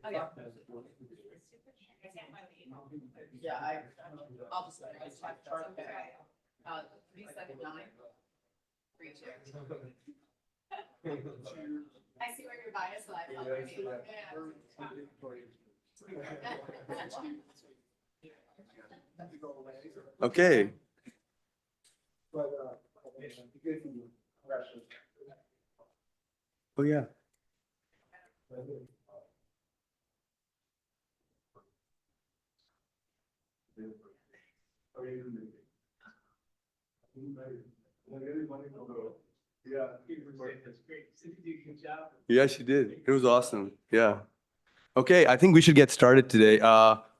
Oh, yeah. Yeah, I'll just, chart there. 379. 32. I see where your bias lies already. Okay. Oh yeah. Yeah, she did. It was awesome. Yeah. Okay, I think we should get started today.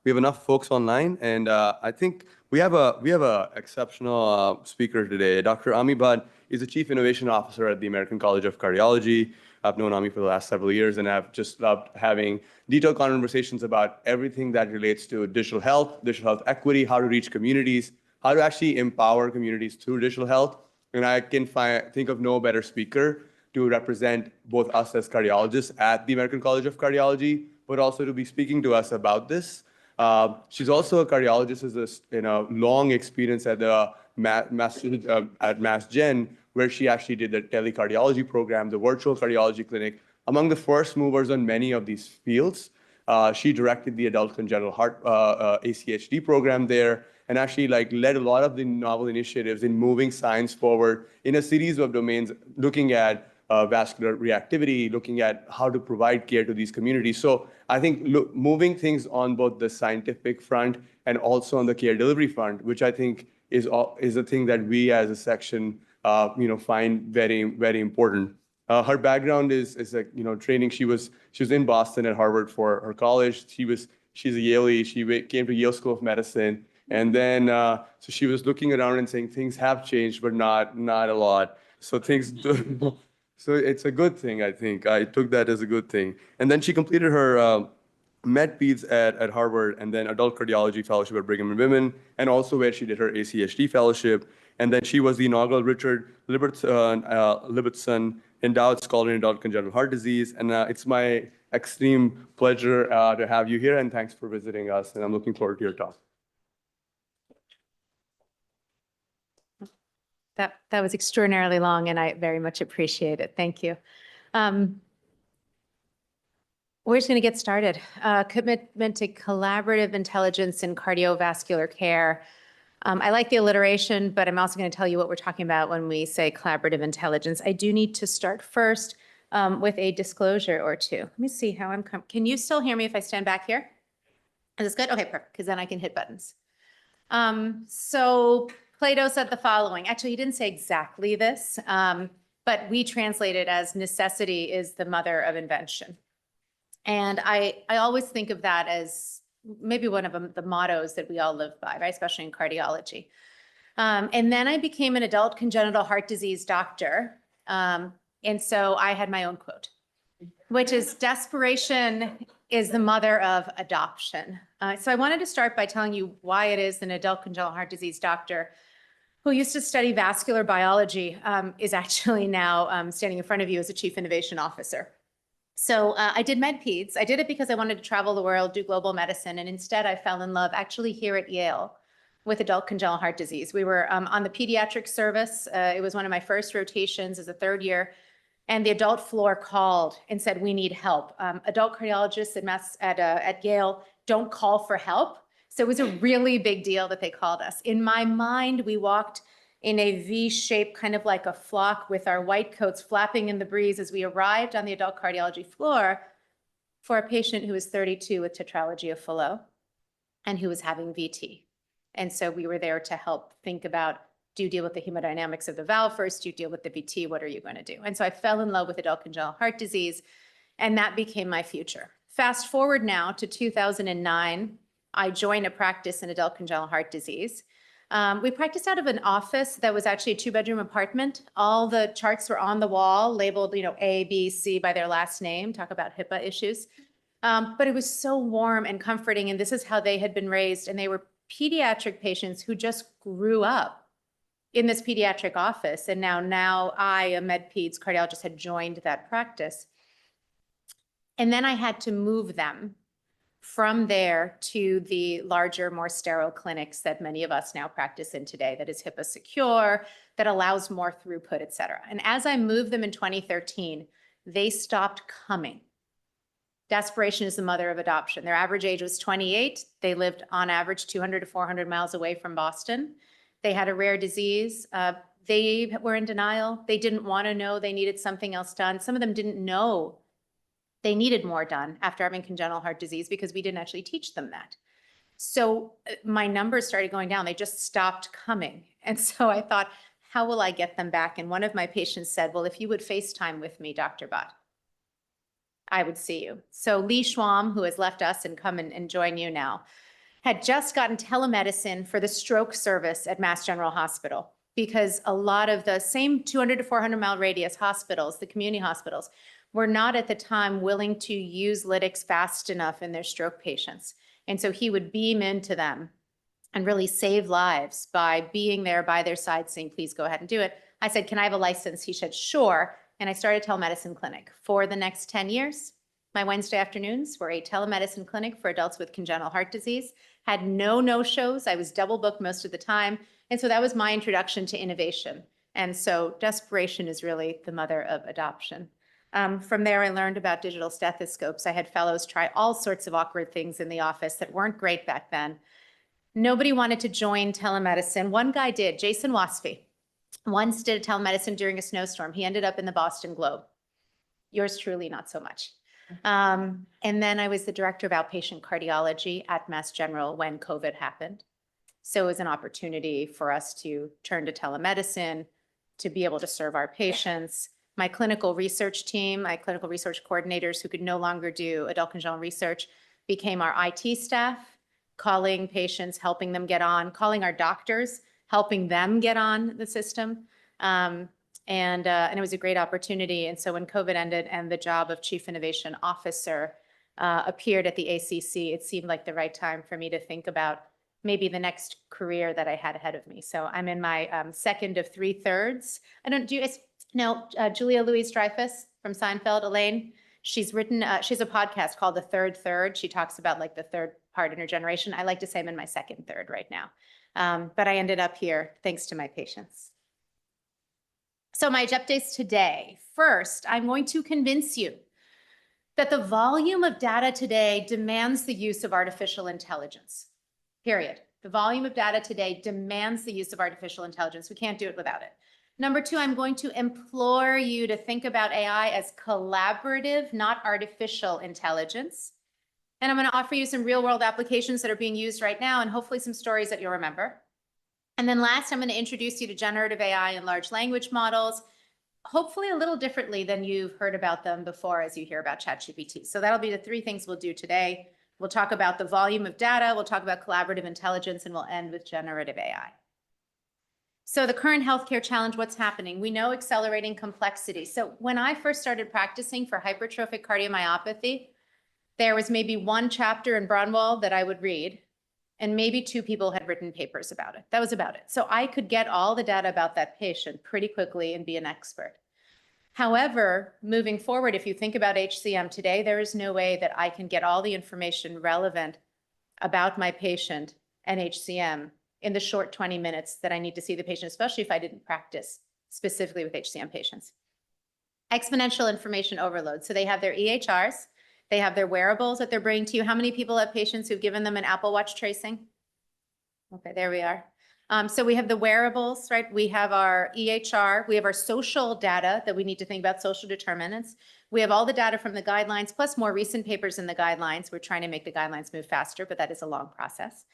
We have enough folks online, and I think we have a exceptional speaker today. Dr. Ami Bhatt is the Chief Innovation Officer at the American College of Cardiology. I've known Ami for the last several years, and I've just loved having detailed conversations about everything that relates to digital health equity, how to reach communities, how to actually empower communities through digital health. And I can think of no better speaker to represent both us as cardiologists at the American College of Cardiology, but also to be speaking to us about this. She's also a cardiologist with long experience at the at Mass Gen, where she actually did the telecardiology program, the virtual cardiology clinic, among the first movers on many of these fields. She directed the adult congenital heart ACHD program there, and actually led a lot of the novel initiatives in moving science forward in a series of domains, looking at vascular reactivity, looking at how to provide care to these communities. So I think moving things on both the scientific front and also on the care delivery front, which I think is a thing that we as a section find very, very important. Her background is training. She was in Boston at Harvard for her college. She's a Yale. She came to Yale School of Medicine, and then so she was looking around and saying things have changed, but not a lot. So things. So it's a good thing, I think. I took that as a good thing. And then she completed her med peds at Harvard, and then adult cardiology fellowship at Brigham and Women, and also where she did her ACHD fellowship. And then she was the inaugural Richard Libbetson Endowed Scholar in Adult Congenital Heart Disease. And it's my extreme pleasure to have you here, and thanks for visiting us. And I'm looking forward to your talk. That was extraordinarily long, and I very much appreciate it. Thank you. We're just going to get started. Commitment to collaborative intelligence in cardiovascular care. I like the alliteration, but I'm also going to tell you what we're talking about when we say collaborative intelligence. I do need to start first with a disclosure or two. Let me see how I'm. Can you still hear me if I stand back here? Is this good? Okay, perfect, because then I can hit buttons. So Plato said the following. Actually, he didn't say exactly this, but we translate it as necessity is the mother of invention. And I always think of that as maybe one of the mottos that we all live by, right? Especially in cardiology. And then I became an adult congenital heart disease doctor. And so I had my own quote, which is desperation is the mother of adoption. So I wanted to start by telling you why it is an adult congenital heart disease doctor who used to study vascular biology is actually now standing in front of you as a chief innovation officer. So I did med peds. I did it because I wanted to travel the world, do global medicine, and instead I fell in love actually here at Yale with adult congenital heart disease. We were on the pediatric service. It was one of my first rotations as a third year, and the adult floor called and said, we need help. Adult cardiologists at Yale don't call for help. So it was a really big deal that they called us. In my mind, we walked in a V shape, kind of like a flock with our white coats flapping in the breeze as we arrived on the adult cardiology floor for a patient who was 32 with tetralogy of Fallot and who was having VT. And so we were there to help think about, do you deal with the hemodynamics of the valve first? Do you deal with the VT? What are you going to do? And so I fell in love with adult congenital heart disease, and that became my future. Fast forward now to 2009, I joined a practice in adult congenital heart disease. We practiced out of an office that was actually a 2-bedroom apartment. All the charts were on the wall, labeled, A, B, C by their last name. Talk about HIPAA issues. But it was so warm and comforting, and this is how they had been raised, and they were pediatric patients who just grew up in this pediatric office. And now I, a med peds cardiologist, had joined that practice. And then I had to move them from there to the larger, more sterile clinics that many of us now practice in today, that is HIPAA secure, that allows more throughput, et cetera. And as I moved them in 2013, they stopped coming. Desperation is the mother of adoption. Their average age was 28. They lived on average 200 to 400 miles away from Boston. They had a rare disease. They were in denial. They didn't want to know they needed something else done. Some of them didn't know they needed more done after having congenital heart disease because we didn't actually teach them that. So my numbers started going down. They just stopped coming. And so I thought, how will I get them back? And one of my patients said, well, if you would FaceTime with me, Dr. Bhatt, I would see you. So Lee Schwam, who has left us and come and join you now, had just gotten telemedicine for the stroke service at Mass General Hospital, because a lot of the same 200 to 400 mile radius hospitals, the community hospitals, were not at the time willing to use lytics fast enough in their stroke patients. And so he would beam into them and really save lives by being there by their side saying, please go ahead and do it. I said, can I have a license? He said, sure. And I started a telemedicine clinic. For the next 10 years, my Wednesday afternoons were a telemedicine clinic for adults with congenital heart disease. Had no-shows. I was double booked most of the time. And so that was my introduction to innovation. And so desperation is really the mother of adoption. From there, I learned about digital stethoscopes. I had fellows try all sorts of awkward things in the office that weren't great back then. Nobody wanted to join telemedicine. One guy did, Jason Wasfy. Once did a telemedicine during a snowstorm. He ended up in the Boston Globe. Yours truly, not so much. And then I was the director of outpatient cardiology at Mass General when COVID happened. So it was an opportunity for us to turn to telemedicine, to be able to serve our patients. My clinical research team, my clinical research coordinators who could no longer do adult congenital research became our IT staff, calling patients, helping them get on, calling our doctors, helping them get on the system. And it was a great opportunity. And so when COVID ended and the job of Chief Innovation Officer appeared at the ACC, it seemed like the right time for me to think about maybe the next career that I had ahead of me. So I'm in my second of 3/3. I don't do you guys know Julia Louis-Dreyfus from Seinfeld, Elaine? She's written, she has a podcast called The Third Third. She talks about like the third part intergeneration. I like to say I'm in my second third right now. But I ended up here thanks to my patients. So my updates today. First, I'm going to convince you that the volume of data today demands the use of artificial intelligence, period. The volume of data today demands the use of artificial intelligence. We can't do it without it. Number two, I'm going to implore you to think about AI as collaborative, not artificial intelligence. And I'm going to offer you some real world applications that are being used right now and hopefully some stories that you'll remember. And then last, I'm going to introduce you to generative AI and large language models, hopefully a little differently than you've heard about them before as you hear about ChatGPT. So that'll be the three things we'll do today. We'll talk about the volume of data, we'll talk about collaborative intelligence, and we'll end with generative AI. So the current healthcare challenge, what's happening? We know accelerating complexity. So when I first started practicing for hypertrophic cardiomyopathy, there was maybe one chapter in Braunwald that I would read, and maybe 2 people had written papers about it. That was about it. So I could get all the data about that patient pretty quickly and be an expert. However, moving forward, if you think about HCM today, there is no way that I can get all the information relevant about my patient and HCM in the short 20 minutes that I need to see the patient, especially if I didn't practice specifically with HCM patients. Exponential information overload. So they have their EHRs, they have their wearables that they're bringing to you. How many people have patients who've given them an Apple Watch tracing? Okay, there we are. So we have the wearables, right? We have our EHR, we have our social data that we need to think about, social determinants. We have all the data from the guidelines, plus more recent papers in the guidelines. We're trying to make the guidelines move faster, but that is a long process.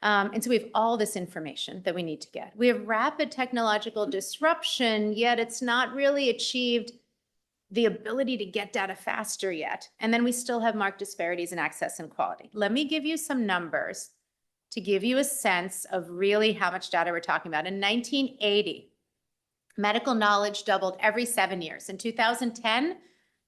And so we have all this information that we need to get. We have rapid technological disruption, yet it's not really achieved the ability to get data faster yet. And then we still have marked disparities in access and quality. Let me give you some numbers to give you a sense of really how much data we're talking about. In 1980, medical knowledge doubled every 7 years. In 2010,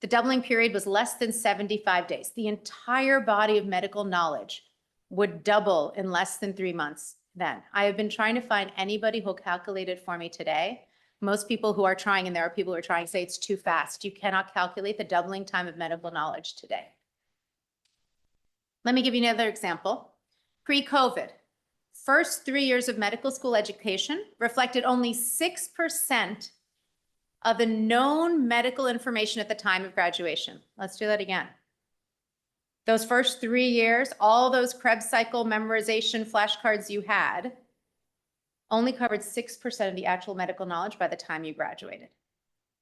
The doubling period was less than 75 days. The entire body of medical knowledge would double in less than 3 months then. I have been trying to find anybody who'll calculate it for me today. Most people who are trying, and there are people who are trying, say it's too fast. You cannot calculate the doubling time of medical knowledge today. Let me give you another example. Pre-COVID, first 3 years of medical school education reflected only 6% of the known medical information at the time of graduation. Let's do that again. Those first 3 years, all those Krebs cycle memorization flashcards you had only covered 6% of the actual medical knowledge by the time you graduated.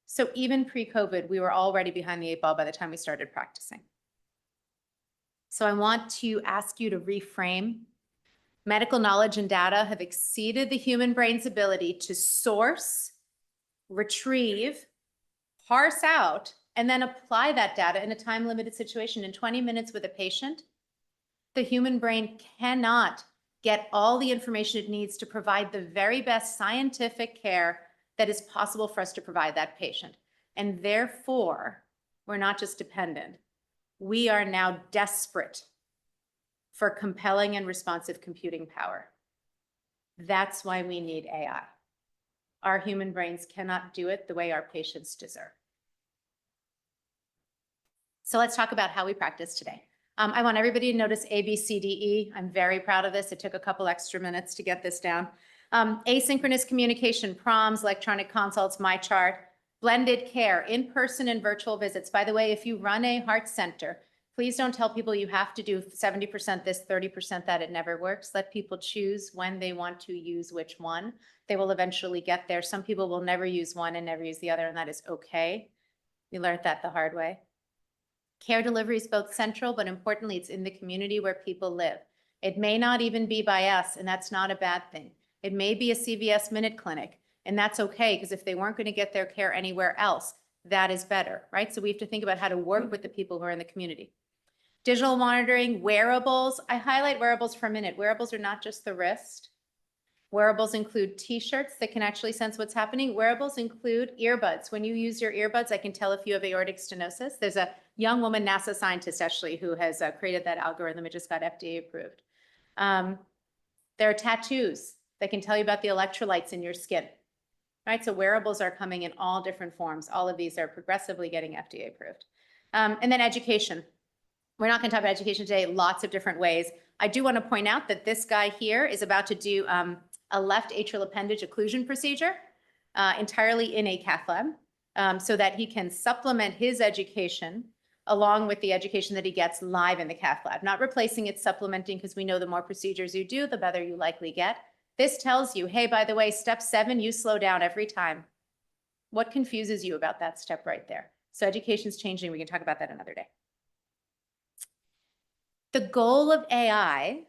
So even pre-COVID, we were already behind the 8 ball by the time we started practicing. So I want to ask you to reframe. Medical knowledge and data have exceeded the human brain's ability to source, retrieve, parse out, and then apply that data in a time-limited situation in 20 minutes with a patient. The human brain cannot get all the information it needs to provide the very best scientific care that is possible for us to provide that patient. And therefore, we're not just dependent. We are now desperate for compelling and responsive computing power. That's why we need AI. Our human brains cannot do it the way our patients deserve. So let's talk about how we practice today. I want everybody to notice A, B, C, D, E. I'm very proud of this. It took a couple extra minutes to get this down. Asynchronous communication, proms, electronic consults, MyChart, blended care, in-person and virtual visits. By the way, if you run a heart center, please don't tell people you have to do 70% this, 30% that. It never works. Let people choose when they want to use which one. They will eventually get there. Some people will never use one and never use the other, and that is okay. We learned that the hard way. Care delivery is both central, but importantly, it's in the community where people live. It may not even be by us, and that's not a bad thing. It may be a CVS Minute Clinic, and that's okay, because if they weren't going to get their care anywhere else, that is better, right? So we have to think about how to work with the people who are in the community. Digital monitoring, wearables. I highlight wearables for a minute. Wearables are not just the wrist. Wearables include t-shirts that can actually sense what's happening. Wearables include earbuds. When you use your earbuds, I can tell if you have aortic stenosis. There's a young woman, NASA scientist actually, who has created that algorithm. It just got FDA approved. There are tattoos that can tell you about the electrolytes in your skin, right? So wearables are coming in all different forms. All of these are progressively getting FDA approved. And then education. We're not going to talk about education today, lots of different ways. I do want to point out that this guy here is about to do a left atrial appendage occlusion procedure entirely in a cath lab so that he can supplement his education along with the education that he gets live in the cath lab, not replacing it, supplementing, because we know the more procedures you do, the better you likely get. This tells you, hey, by the way, step 7, you slow down every time. What confuses you about that step right there? So education's changing. We can talk about that another day. The goal of AI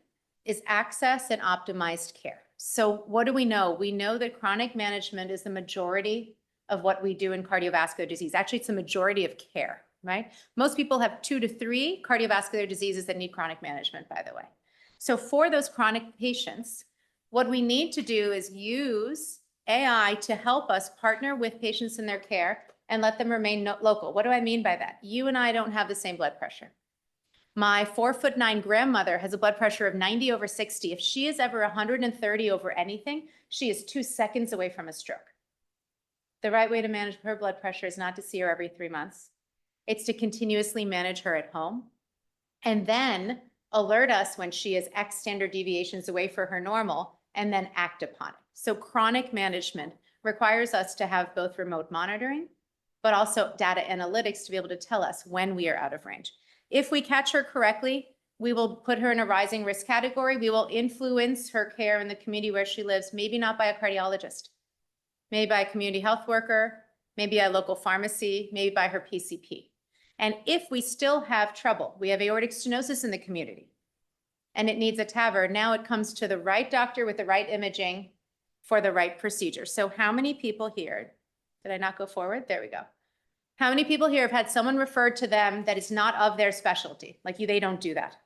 is access and optimized care. So what do we know? We know that chronic management is the majority of what we do in cardiovascular disease. Actually, it's the majority of care, right? Most people have 2 to 3 cardiovascular diseases that need chronic management, by the way. So for those chronic patients, what we need to do is use AI to help us partner with patients in their care and let them remain local. What do I mean by that? You and I don't have the same blood pressure. My 4'9" grandmother has a blood pressure of 90/60. If she is ever 130 over anything, she is 2 seconds away from a stroke. The right way to manage her blood pressure is not to see her every 3 months. It's to continuously manage her at home and then alert us when she is X standard deviations away for her normal and then act upon it. So chronic management requires us to have both remote monitoring, but also data analytics to be able to tell us when we are out of range. If we catch her correctly, we will put her in a rising risk category. We will influence her care in the community where she lives, maybe not by a cardiologist, maybe by a community health worker, maybe a local pharmacy, maybe by her PCP. And if we still have trouble, we have aortic stenosis in the community and it needs a TAVR, now it comes to the right doctor with the right imaging for the right procedure. So how many people here, did I not go forward? There we go. How many people here have had someone referred to them that is not of their specialty? Like they don't do that.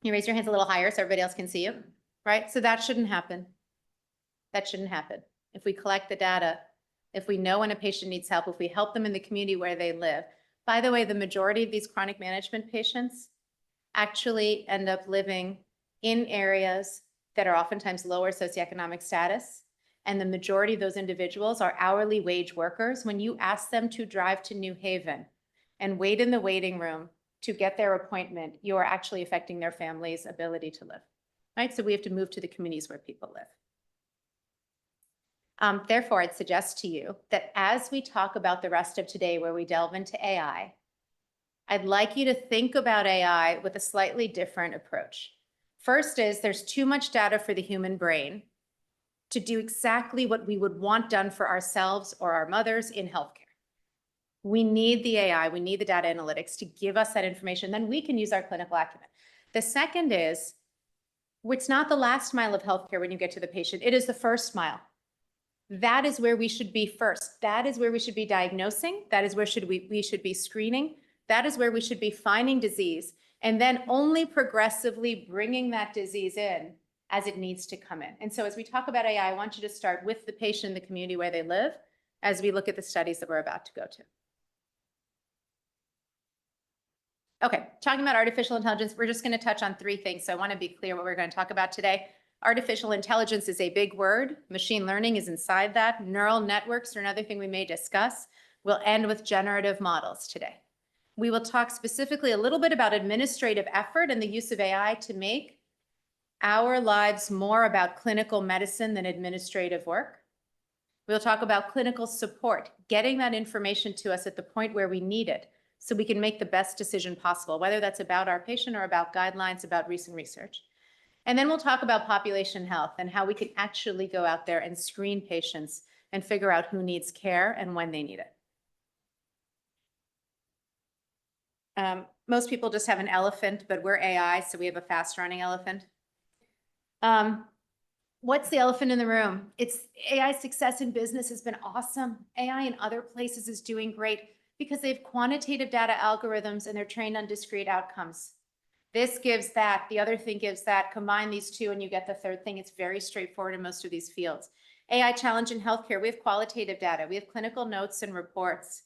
You raise your hands a little higher so everybody else can see you, right? So that shouldn't happen. That shouldn't happen. If we collect the data, if we know when a patient needs help, if we help them in the community where they live, By the way, the majority of these chronic management patients actually end up living in areas that are oftentimes lower socioeconomic status. And the majority of those individuals are hourly wage workers. When you ask them to drive to New Haven and wait in the waiting room to get their appointment, you are actually affecting their family's ability to live, right? So we have to move to the communities where people live. Therefore, I'd suggest to you that as we talk about the rest of today, where we delve into AI, I'd like you to think about AI with a slightly different approach. First is there's too much data for the human brain to do exactly what we would want done for ourselves or our mothers in healthcare. We need the AI, we need the data analytics to give us that information, then we can use our clinical acumen. The second is, it's not the last mile of healthcare when you get to the patient, it is the first mile. That is where we should be first. That is where we should be diagnosing. That is where we should be screening. That is where we should be finding disease, and then only progressively bringing that disease in as it needs to come in. And so as we talk about AI, I want you to start with the patient in the community where they live as we look at the studies that we're about to go to. Okay, talking about artificial intelligence, we're just going to touch on three things. So I want to be clear what we're going to talk about today. Artificial intelligence is a big word. Machine learning is inside that. Neural networks are another thing we may discuss. We'll end with generative models today. We will talk specifically a little bit about administrative effort and the use of AI to make our lives more about clinical medicine than administrative work. We'll talk about clinical support, getting that information to us at the point where we need it so we can make the best decision possible, whether that's about our patient or about guidelines, about recent research. And then we'll talk about population health and how we can actually go out there and screen patients and figure out who needs care and when they need it. Most people just have an elephant, but we're AI, so we have a fast-running elephant. What's the elephant in the room? It's AI success in business has been awesome. AI in other places is doing great because they have quantitative data algorithms and they're trained on discrete outcomes. This gives that, the other thing gives that, combine these two and you get the third thing. It's very straightforward in most of these fields. AI challenge in healthcare, we have qualitative data, we have clinical notes and reports.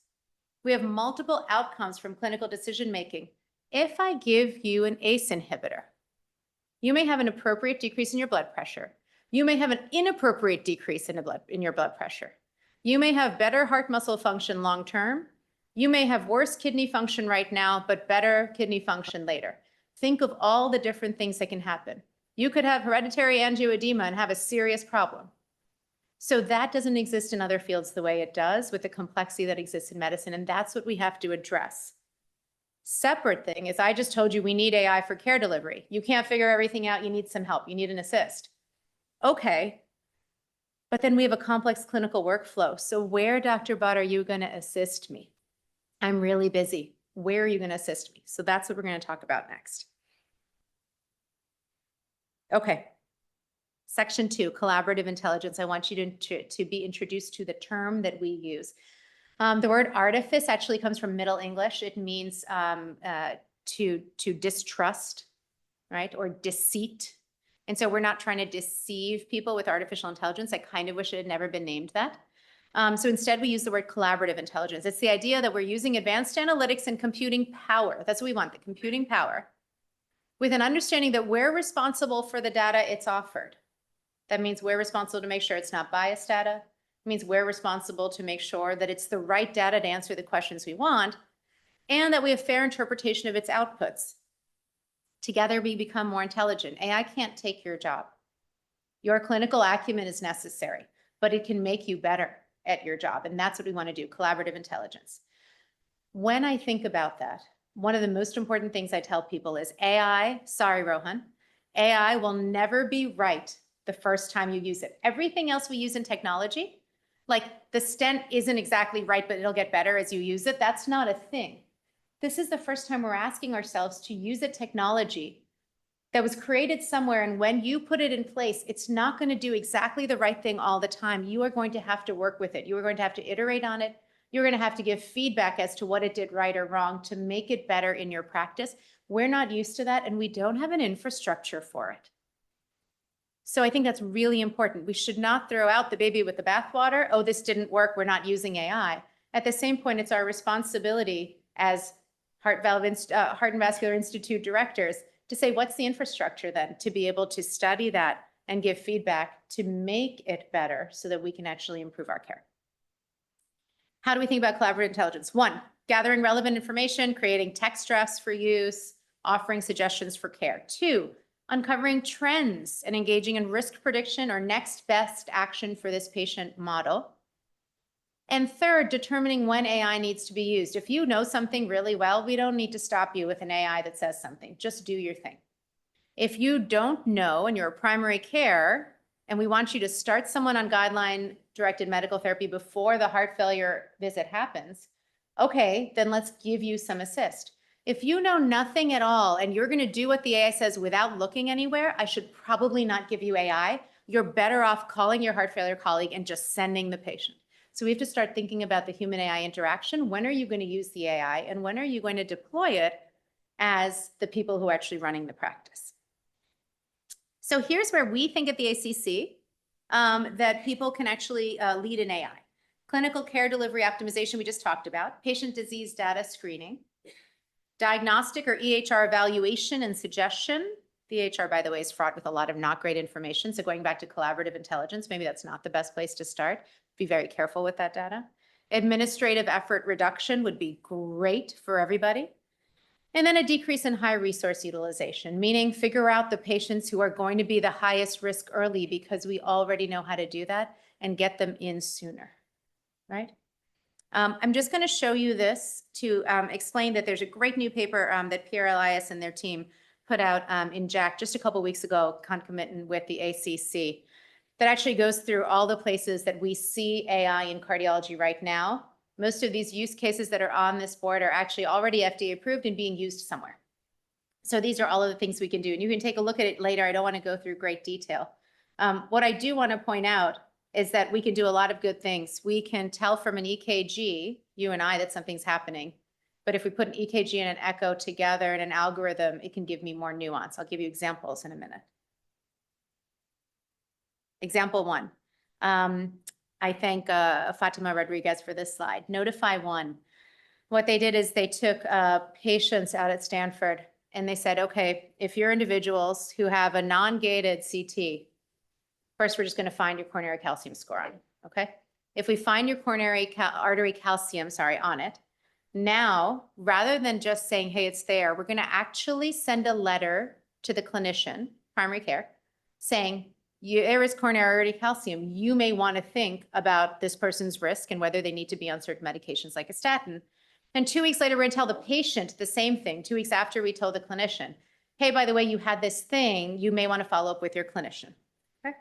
We have multiple outcomes from clinical decision-making. If I give you an ACE inhibitor, you may have an appropriate decrease in your blood pressure. You may have an inappropriate decrease in your blood pressure. You may have better heart muscle function long-term. You may have worse kidney function right now, but better kidney function later. Think of all the different things that can happen. You could have hereditary angioedema and have a serious problem. So that doesn't exist in other fields the way it does with the complexity that exists in medicine, and that's what we have to address. Separate thing is I just told you we need AI for care delivery. You can't figure everything out, you need some help, you need an assist. Okay, but then we have a complex clinical workflow. So where, Dr. Butt, are you gonna assist me? I'm really busy. Where are you gonna assist me? So that's what we're gonna talk about next. Okay. Section 2, collaborative intelligence. I want you to be introduced to the term that we use. The word artifice actually comes from Middle English. It means to distrust, right, or deceit. And so we're not trying to deceive people with artificial intelligence. I kind of wish it had never been named that. So instead, we use the word collaborative intelligence. It's the idea that we're using advanced analytics and computing power. That's what we want, the computing power, with an understanding that we're responsible for the data it's offered. That means we're responsible to make sure it's not biased data. It means we're responsible to make sure that it's the right data to answer the questions we want, and that we have fair interpretation of its outputs. Together, we become more intelligent. AI can't take your job. Your clinical acumen is necessary, but it can make you better at your job, and that's what we want to do, collaborative intelligence. When I think about that, one of the most important things I tell people is AI, sorry, Rohan, AI will never be right the first time you use it. Everything else we use in technology, like the stent isn't exactly right, but it'll get better as you use it. That's not a thing. This is the first time we're asking ourselves to use a technology that was created somewhere, and when you put it in place, it's not going to do exactly the right thing all the time. You are going to have to work with it. You are going to have to iterate on it. You're going to have to give feedback as to what it did right or wrong to make it better in your practice. We're not used to that, and we don't have an infrastructure for it. So I think that's really important. We should not throw out the baby with the bathwater. Oh, this didn't work, we're not using AI. At the same point, it's our responsibility as Heart and Vascular Institute directors to say, what's the infrastructure then to be able to study that and give feedback to make it better so that we can actually improve our care. How do we think about collaborative intelligence? 1, gathering relevant information, creating text drafts for use, offering suggestions for care. 2, uncovering trends and engaging in risk prediction or next best action for this patient model. And 3rd, determining when AI needs to be used. If you know something really well, we don't need to stop you with an AI that says something. Just do your thing. If you don't know and you're a primary care and we want you to start someone on guideline-directed medical therapy before the heart failure visit happens, okay, then let's give you some assist. If you know nothing at all and you're going to do what the AI says without looking anywhere, I should probably not give you AI. You're better off calling your heart failure colleague and just sending the patient. So we have to start thinking about the human AI interaction. When are you going to use the AI and when are you going to deploy it as the people who are actually running the practice? So here's where we think at the ACC that people can actually lead in AI. Clinical care delivery optimization we just talked about, patient disease data screening, diagnostic or EHR evaluation and suggestion. The EHR, by the way, is fraught with a lot of not great information. So going back to collaborative intelligence, maybe that's not the best place to start. Be very careful with that data. Administrative effort reduction would be great for everybody. And then a decrease in high resource utilization, meaning figure out the patients who are going to be the highest risk early because we already know how to do that and get them in sooner, right? I'm just going to show you this to explain that there's a great new paper that Pierre Elias and their team put out in JACC just a couple weeks ago, concomitant with the ACC, that actually goes through all the places that we see AI in cardiology right now. Most of these use cases that are on this board are actually already FDA approved and being used somewhere. So these are all of the things we can do. And you can take a look at it later. I don't want to go through great detail. What I do want to point out is that we can do a lot of good things. We can tell from an EKG, you and I, that something's happening. But if we put an EKG and an echo together in an algorithm, it can give me more nuance. I'll give you examples in a minute. Example 1. I thank Fatima Rodriguez for this slide. Notify One. What they did is they took patients out at Stanford and they said, okay, if you're individuals who have a non-gated CT, first we're just going to find your coronary calcium score on it, okay? If we find your coronary artery calcium, on it, now rather than just saying, hey, it's there, we're going to actually send a letter to the clinician, primary care, saying, there is coronary artery calcium. You may want to think about this person's risk and whether they need to be on certain medications like a statin. And 2 weeks later, we're going to tell the patient the same thing. 2 weeks after we told the clinician, hey, by the way, you had this thing. You may want to follow up with your clinician. Okay.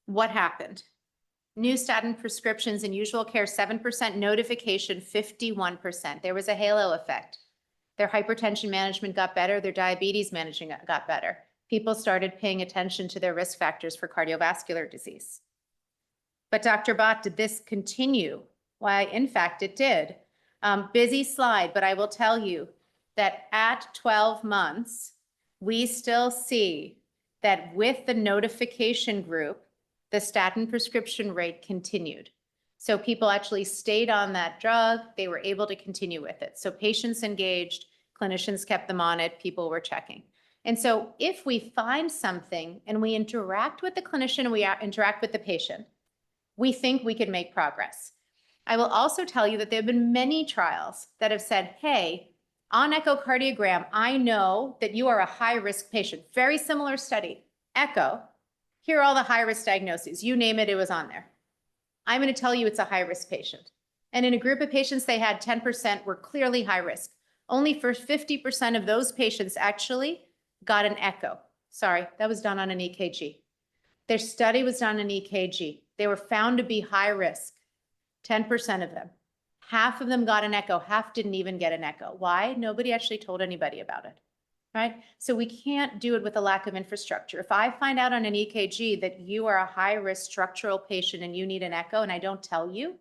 What happened? New statin prescriptions in usual care, 7%, notification, 51%. There was a halo effect. Their hypertension management got better. Their diabetes management got better. People started paying attention to their risk factors for cardiovascular disease. But Dr. Bott, did this continue? Why, in fact, it did. Busy slide, but I will tell you that at 12 months, we still see that with the notification group, the statin prescription rate continued. So people actually stayed on that drug. They were able to continue with it. So patients engaged, clinicians kept them on it, people were checking. And so if we find something and we interact with the clinician and we interact with the patient, we think we can make progress. I will also tell you that there have been many trials that have said, hey, on echocardiogram, I know that you are a high-risk patient. Very similar study. Echo, here are all the high-risk diagnoses. You name it, it was on there. I'm going to tell you it's a high-risk patient. And in a group of patients, they had 10% were clearly high risk. Only for 50% of those patients actually got an echo. Sorry, that was done on an EKG. Their study was done on an EKG. They were found to be high risk, 10% of them. Half of them got an echo, half didn't even get an echo. Why? Nobody actually told anybody about it, right? So we can't do it with a lack of infrastructure. If I find out on an EKG that you are a high-risk structural patient and you need an echo and I don't tell you,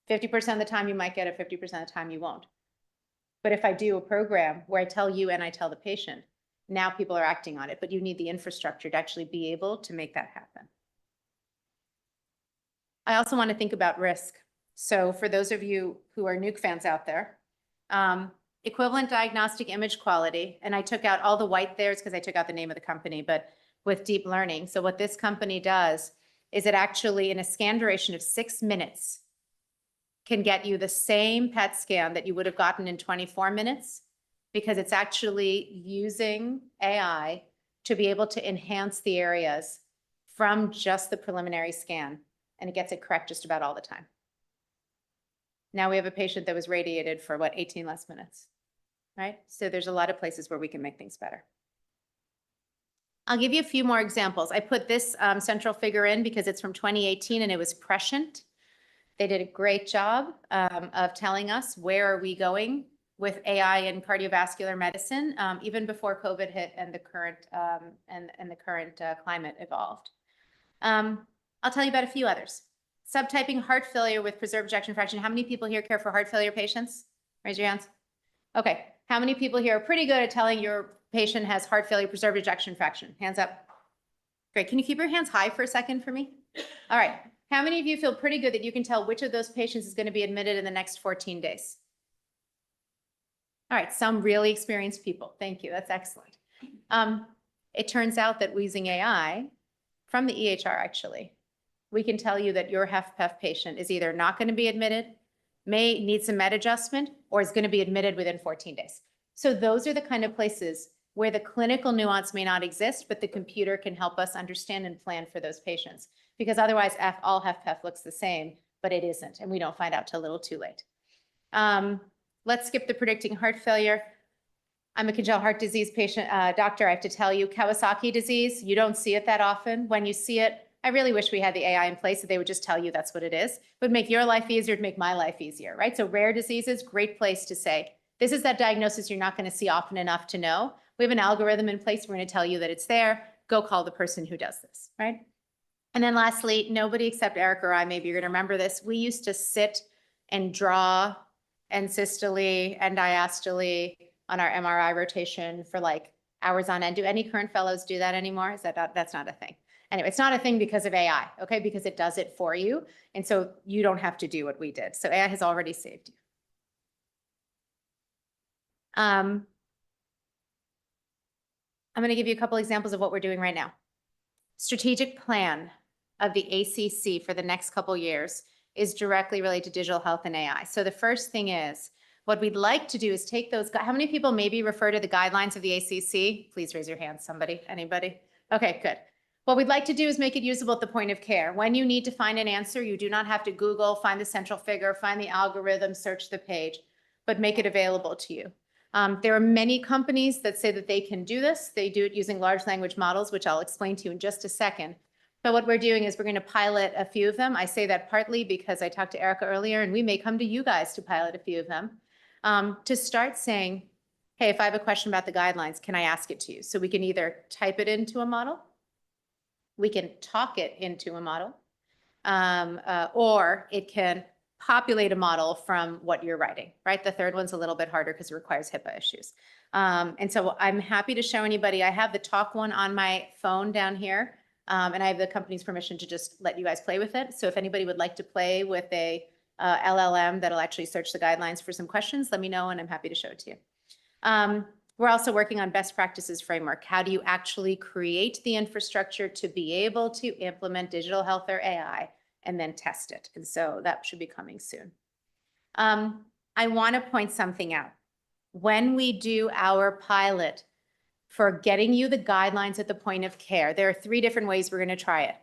50% of the time you might get it, 50% of the time you won't. But if I do a program where I tell you and I tell the patient, now people are acting on it, but you need the infrastructure to actually be able to make that happen. I also want to think about risk. So for those of you who are nuke fans out there, equivalent diagnostic image quality, and I took out all the white there because I took out the name of the company, but with deep learning. So what this company does is it actually, in a scan duration of 6 minutes, can get you the same PET scan that you would have gotten in 24 minutes, because it's actually using AI to be able to enhance the areas from just the preliminary scan, and it gets it correct just about all the time. Now we have a patient that was radiated for, what, 18 less minutes, right? So there's a lot of places where we can make things better. I'll give you a few more examples. I put this central figure in because it's from 2018 and it was prescient. They did a great job of telling us where are we going with AI in cardiovascular medicine, even before COVID hit and the current climate evolved. I'll tell you about a few others. Subtyping heart failure with preserved ejection fraction. How many people here care for heart failure patients? Raise your hands. Okay. How many people here are pretty good at telling your patient has heart failure, preserved ejection fraction? Hands up. Great. Can you keep your hands high for a second for me? All right. How many of you feel pretty good that you can tell which of those patients is going to be admitted in the next 14 days? All right. Some really experienced people. Thank you. That's excellent. It turns out that using AI from the EHR, actually, we can tell you that your HFpEF patient is either not going to be admitted, may need some med adjustment, or is going to be admitted within 14 days. So those are the kind of places where the clinical nuance may not exist, but the computer can help us understand and plan for those patients. Because otherwise, all HFpEF looks the same, but it isn't, and we don't find out till a little too late. Let's skip the predicting heart failure. I'm a congenital heart disease patient doctor. I have to tell you, Kawasaki disease, you don't see it that often. When you see it, I really wish we had the AI in place that they would just tell you that's what it is. It would make your life easier to make my life easier, right? So rare diseases, great place to say, this is that diagnosis you're not going to see often enough to know. We have an algorithm in place. We're going to tell you that it's there. Go call the person who does this, right? And then lastly, nobody except Eric or I, maybe you're going to remember this. We used to sit and draw and systole and diastole on our MRI rotation for like hours on end. Do any current fellows do that anymore? Is that that's not a thing? Anyway, it's not a thing because of AI, okay? Because it does it for you. And so you don't have to do what we did. So AI has already saved you. I'm going to give you a couple examples of what we're doing right now. Strategic plan of the ACC for the next couple years is directly related to digital health and AI. So the first thing is, what we'd like to do is take those, how many people maybe refer to the guidelines of the ACC? Please raise your hand, somebody, anybody? Okay, good. What we'd like to do is make it usable at the point of care. When you need to find an answer, you do not have to Google, find the central figure, find the algorithm, search the page, but make it available to you. There are many companies that say that they can do this. They do it using large language models, which I'll explain to you in just a second. But what we're doing is we're going to pilot a few of them. I say that partly because I talked to Erica earlier, and we may come to you guys to pilot a few of them to start saying, hey, if I have a question about the guidelines, can I ask it to you? So we can either type it into a model, we can talk it into a model, or it can populate a model from what you're writing, right? The third one's a little bit harder because it requires HIPAA issues. And so I'm happy to show anybody. I have the talk one on my phone down here, and I have the company's permission to just let you guys play with it. So if anybody would like to play with a LLM that'll actually search the guidelines for some questions, let me know, and I'm happy to show it to you. We're also working on best practices framework. How do you actually create the infrastructure to be able to implement digital health or AI and then test it? And so that should be coming soon. I want to point something out. When we do our pilot for getting you the guidelines at the point of care, there are 3 different ways we're going to try it.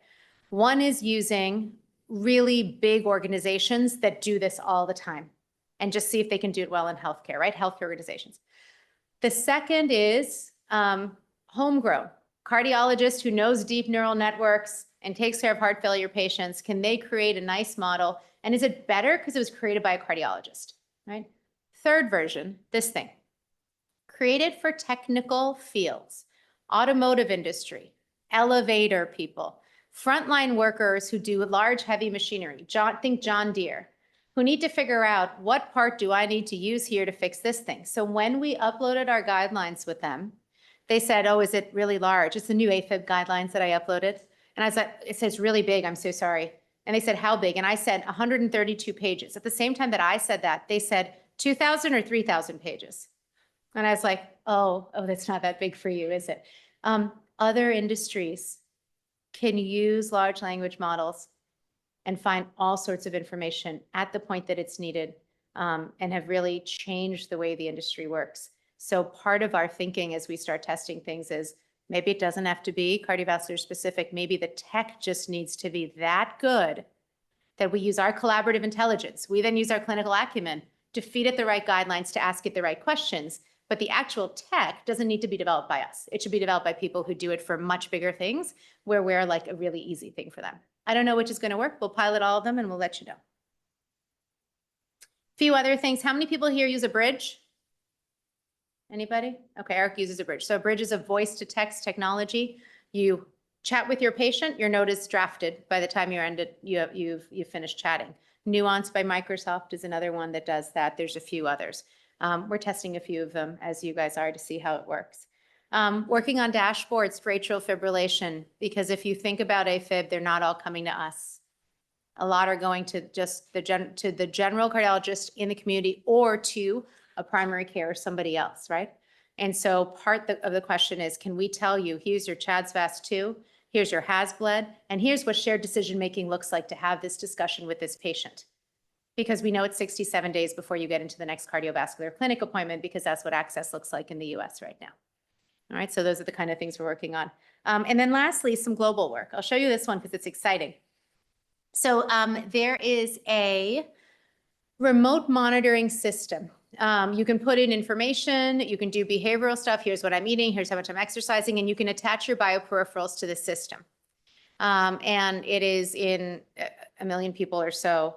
One is using really big organizations that do this all the time and just see if they can do it well in healthcare, right? Healthcare organizations. The second is homegrown. Cardiologist who knows deep neural networks and takes care of heart failure patients, can they create a nice model? And is it better because it was created by a cardiologist, right? Third version, this thing. Created for technical fields, automotive industry, elevator people, frontline workers who do large, heavy machinery. Think John Deere, who need to figure out what part do I need to use here to fix this thing. So when we uploaded our guidelines with them, they said, oh, is it really large? It's the new AFib guidelines that I uploaded. And I was like, it says really big, I'm so sorry. And they said, how big? And I said 132 pages. At the same time that I said that, they said 2,000 or 3,000 pages. And I was like, oh, that's not that big for you, is it? Other industries can use large language models and find all sorts of information at the point that it's needed, and have really changed the way the industry works. So part of our thinking as we start testing things is maybe it doesn't have to be cardiovascular specific. Maybe the tech just needs to be that good that we use our collaborative intelligence. We then use our clinical acumen to feed it the right guidelines, to ask it the right questions. But the actual tech doesn't need to be developed by us. It should be developed by people who do it for much bigger things, where we're like a really easy thing for them. I don't know which is going to work. We'll pilot all of them and we'll let you know. Few other things. How many people here use a bridge? Anybody? Okay, Eric uses a bridge. So a bridge is a voice to text technology. You chat with your patient, your note is drafted by the time you've finished chatting. Nuance by Microsoft is another one that does that. There's a few others. We're testing a few of them, as you guys are, to see how it works. Working on dashboards for atrial fibrillation, because if you think about AFib, they're not all coming to us. A lot are going to just the general cardiologist in the community, or to a primary care or somebody else, right? And so part of the question is, can we tell you, here's your CHA2DS2, here's your HAS-BLED, and here's what shared decision-making looks like to have this discussion with this patient. Because we know it's 67 days before you get into the next cardiovascular clinic appointment, because that's what access looks like in the US right now. All right, so those are the kind of things we're working on. And then lastly, some global work. I'll show you this one because it's exciting. So there is a remote monitoring system. You can put in information, you can do behavioral stuff. Here's what I'm eating, here's how much I'm exercising, and you can attach your bioperipherals to the system. And it is in 1 million people or so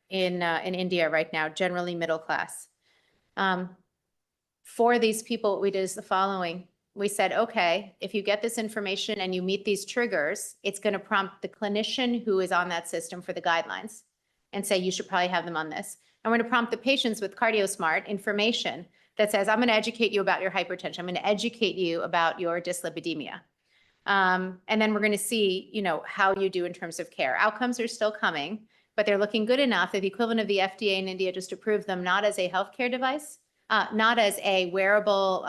in India right now, generally middle class. For these people, what we did is the following. We said, okay, if you get this information and you meet these triggers, it's going to prompt the clinician who is on that system for the guidelines and say, you should probably have them on this. And we're going to prompt the patients with CardioSmart information that says, I'm going to educate you about your hypertension. I'm going to educate you about your dyslipidemia. And then we're going to see, how you do in terms of care. Outcomes are still coming, but they're looking good enough that the equivalent of the FDA in India just approved them not as a healthcare device, not as a wearable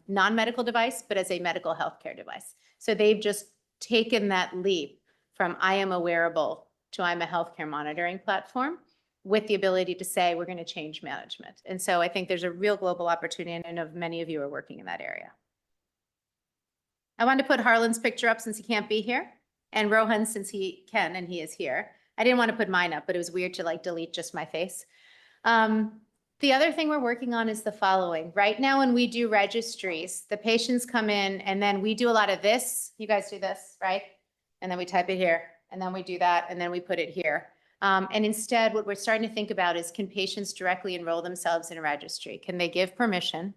non-medical device, but as a medical healthcare device. So they've just taken that leap from I am a wearable to I'm a healthcare monitoring platform, with the ability to say we're going to change management. And so I think there's a real global opportunity, and I know many of you are working in that area. I wanted to put Harlan's picture up since he can't be here, and Rohan since he can and he is here. I didn't want to put mine up, but it was weird to delete just my face. The other thing we're working on is the following. Right now when we do registries, the patients come in and then we do a lot of this. You guys do this, right? And then we type it here, and then we do that, and then we put it here. And instead, what we're starting to think about is, can patients directly enroll themselves in a registry? Can they give permission?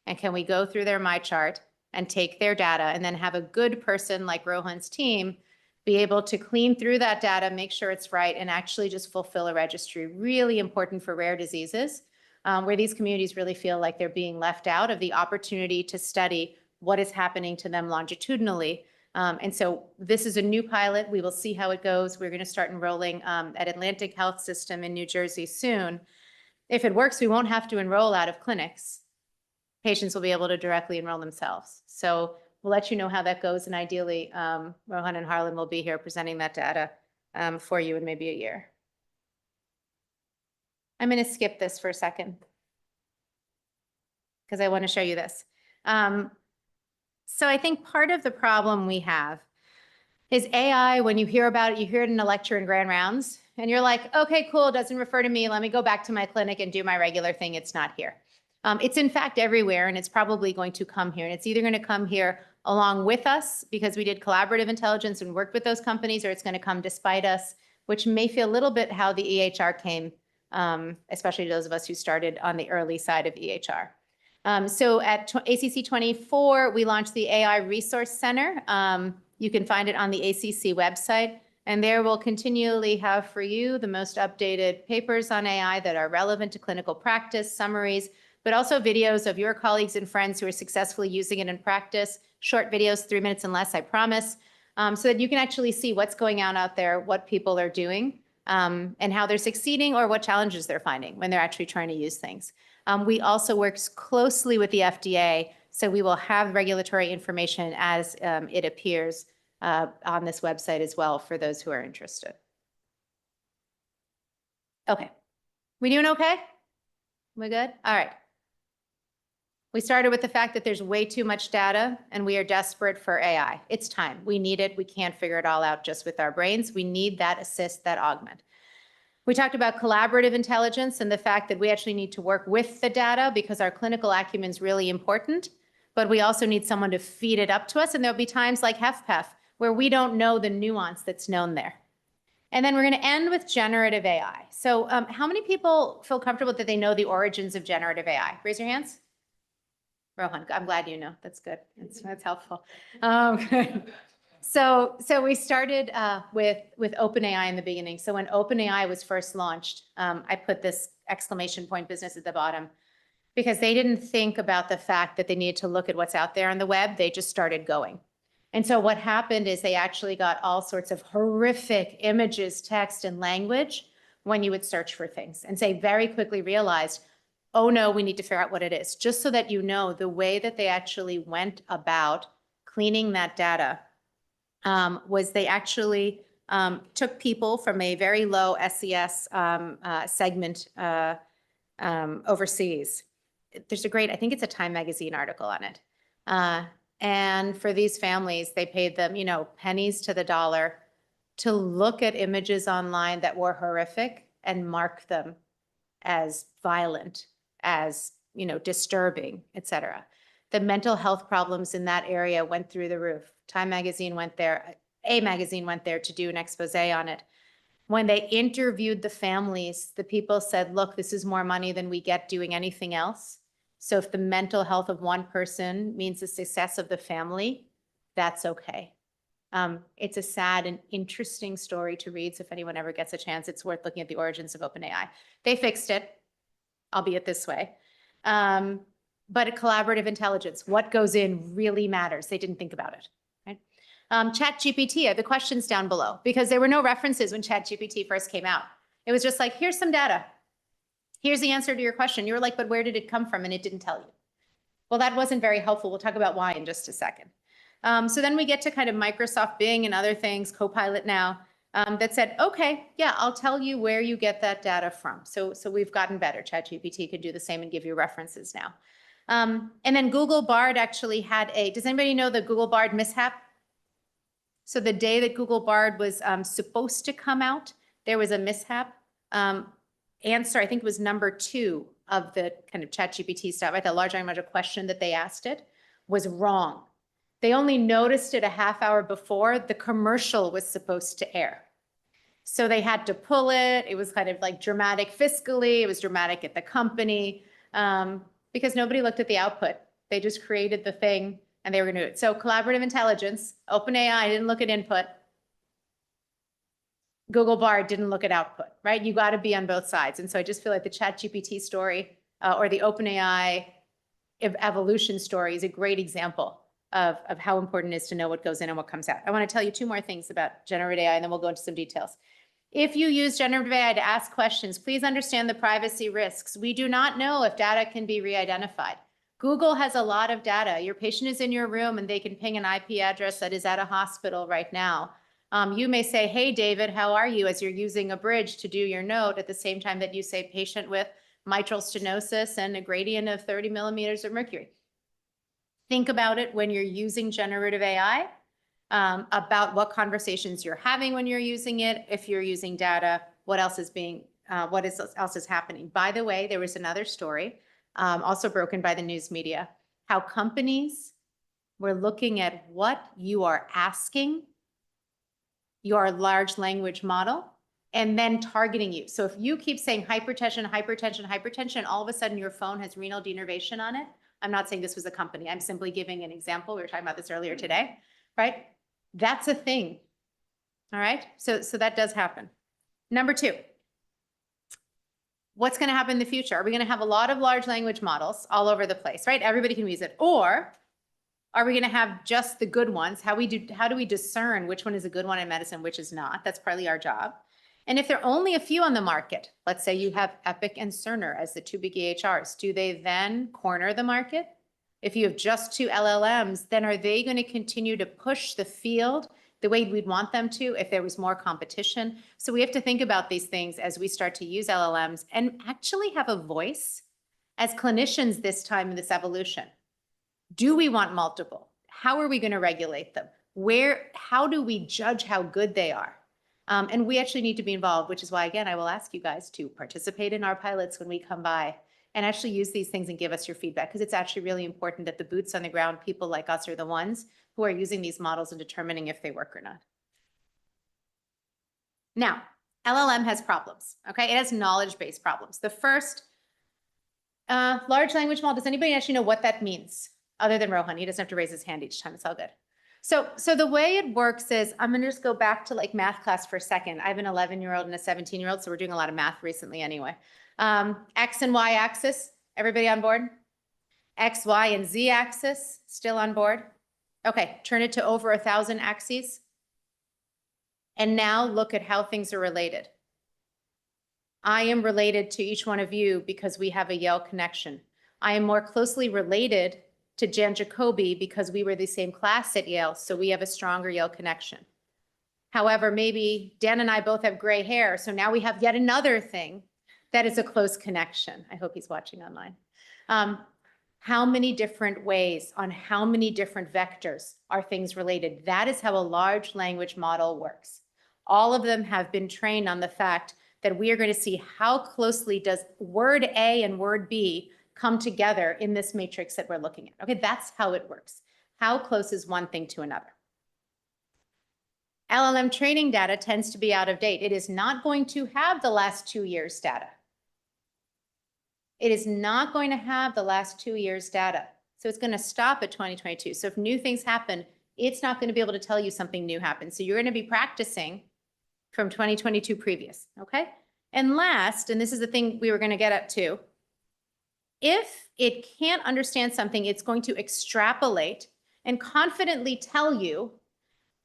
And can we go through their MyChart and take their data, and then have a good person like Rohan's team be able to clean through that data, make sure it's right, and actually just fulfill a registry? Really important for rare diseases, where these communities really feel like they're being left out of the opportunity to study what is happening to them longitudinally. And so this is a new pilot. We will see how it goes. We're going to start enrolling at Atlantic Health System in New Jersey soon. If it works, we won't have to enroll out of clinics. Patients will be able to directly enroll themselves. So we'll let you know how that goes. And ideally, Rohan and Harlan will be here presenting that data for you in maybe a year. I'm going to skip this for a second because I want to show you this. So I think part of the problem we have is AI. When you hear about it, you hear it in a lecture in grand rounds, and you're like, okay, cool, it doesn't refer to me. Let me go back to my clinic and do my regular thing. It's not here. It's in fact everywhere, and it's probably going to come here. And it's either going to come here along with us because we did collaborative intelligence and worked with those companies, or it's going to come despite us, which may feel a little bit how the EHR came, especially those of us who started on the early side of EHR. So at ACC 24, we launched the AI Resource Center. You can find it on the ACC website, and there we'll continually have for you the most updated papers on AI that are relevant to clinical practice, summaries, but also videos of your colleagues and friends who are successfully using it in practice. Short videos, 3 minutes and less, I promise. so that you can actually see what's going on out there, what people are doing, and how they're succeeding or what challenges they're finding when they're actually trying to use things. We also work closely with the FDA, so we will have regulatory information as it appears on this website as well for those who are interested. Okay. We doing okay? We good? All right. We started with the fact that there's way too much data and we are desperate for AI. It's time. We need it. We can't figure it all out just with our brains. We need that assist, that augment. We talked about collaborative intelligence and the fact that we actually need to work with the data because our clinical acumen is really important, but we also need someone to feed it up to us. And there'll be times like HFpEF where we don't know the nuance that's known there. And then we're going to end with generative AI. So how many people feel comfortable that they know the origins of generative AI? Raise your hands. Rohan, I'm glad you know. That's good. That's helpful. So we started with OpenAI in the beginning. So when OpenAI was first launched, I put this exclamation point business at the bottom because they didn't think about the fact that they needed to look at what's out there on the web. They just started going. And so what happened is they actually got all sorts of horrific images, text, and language when you would search for things. And they very quickly realized, oh no, we need to figure out what it is. Just so that you know, the way that they actually went about cleaning that data was they actually took people from a very low SES segment overseas. There's a great, I think it's a Time magazine article on it. And for these families, they paid them, you know, pennies to the dollar to look at images online that were horrific and mark them as violent, as, you know, disturbing, et cetera. The mental health problems in that area went through the roof. Time magazine went there, A magazine went there to do an expose on it. When they interviewed the families, the people said, look, this is more money than we get doing anything else. So if the mental health of one person means the success of the family, that's okay. It's a sad and interesting story to read. So if anyone ever gets a chance, it's worth looking at the origins of OpenAI. They fixed it, albeit this way. But a collaborative intelligence, what goes in really matters. They didn't think about it, right? ChatGPT, I have the questions down below because there were no references when ChatGPT first came out. It was just like, here's some data. Here's the answer to your question. You were like, but where did it come from? And it didn't tell you. Well, that wasn't very helpful. We'll talk about why in just a second. So then we get to kind of Microsoft Bing and other things, Copilot now, that said, okay, yeah, I'll tell you where you get that data from. So we've gotten better. ChatGPT could do the same and give you references now. And then Google Bard actually had does anybody know the Google Bard mishap? So the day that Google Bard was supposed to come out, there was a mishap. Answer, I think it was number 2 of the kind of ChatGPT stuff, right? The large language model question that they asked it was wrong. They only noticed it a half hour before the commercial was supposed to air. So they had to pull it. It was kind of like dramatic fiscally. It was dramatic at the company because nobody looked at the output. They just created the thing and they were going to do it. So collaborative intelligence, OpenAI didn't look at input. Google Bard didn't look at output, right? You got to be on both sides. And so I just feel like the ChatGPT story or the OpenAI evolution story is a great example of how important it is to know what goes in and what comes out. I want to tell you 2 more things about generative AI, and then we'll go into some details. If you use generative AI to ask questions, please understand the privacy risks. We do not know if data can be re-identified. Google has a lot of data. Your patient is in your room and they can ping an IP address that is at a hospital right now. You may say, hey, David, how are you? As you're using a bridge to do your note at the same time that you say patient with mitral stenosis and a gradient of 30 millimeters of mercury. Think about it when you're using generative AI, about what conversations you're having when you're using it. If you're using data, what else is else is happening? By the way, there was another story, also broken by the news media, how companies were looking at what you are asking your large language model and then targeting you. So if you keep saying hypertension, hypertension, hypertension, all of a sudden your phone has renal denervation on it. I'm not saying this was a company. I'm simply giving an example. We were talking about this earlier today, right? That's a thing. All right. So that does happen. Number 2, what's going to happen in the future? Are we going to have a lot of large language models all over the place, right? Everybody can use it. Or Are we going to have just the good ones? How do we discern which one is a good one in medicine, which is not? That's partly our job. And if there are only a few on the market, let's say you have Epic and Cerner as the two big EHRs, do they then corner the market? If you have just two LLMs, then are they going to continue to push the field the way we'd want them to if there was more competition? So we have to think about these things as we start to use LLMs and actually have a voice as clinicians this time in this evolution. Do we want multiple? How are we going to regulate them? How do we judge how good they are? And we actually need to be involved, which is why, again, I will ask you guys to participate in our pilots when we come by and actually use these things and give us your feedback, because it's actually really important that the boots on the ground people like us are the ones who are using these models and determining if they work or not. Now, LLM has problems, okay? It has knowledge-based problems. The first, large language model, does anybody actually know what that means? Other than Rohan, he doesn't have to raise his hand each time, it's all good. So the way it works is, I'm gonna just go back to like math class for a second. I have an 11-year-old and a 17-year-old, so we're doing a lot of math recently anyway. X and Y axis, everybody on board? X, Y, and Z axis, still on board? Okay, turn it to over 1,000 axes. And now look at how things are related. I am related to each one of you because we have a Yale connection. I am more closely related to Jan Jacoby because we were the same class at Yale, so we have a stronger Yale connection. However, maybe Dan and I both have gray hair, so now we have yet another thing that is a close connection. I hope he's watching online. How many different ways on how many different vectors are things related? That is how a large language model works. All of them have been trained on the fact that we are going to see how closely does word A and word B come together in this matrix that we're looking at. Okay, that's how it works. How close is one thing to another? LLM training data tends to be out of date. It is not going to have the last 2 years data. It is not going to have the last 2 years data. So it's going to stop at 2022. So if new things happen, it's not going to be able to tell you something new happened. So you're going to be practicing from 2022 previous, okay? And last, and this is the thing we were going to get at too, if it can't understand something, it's going to extrapolate and confidently tell you,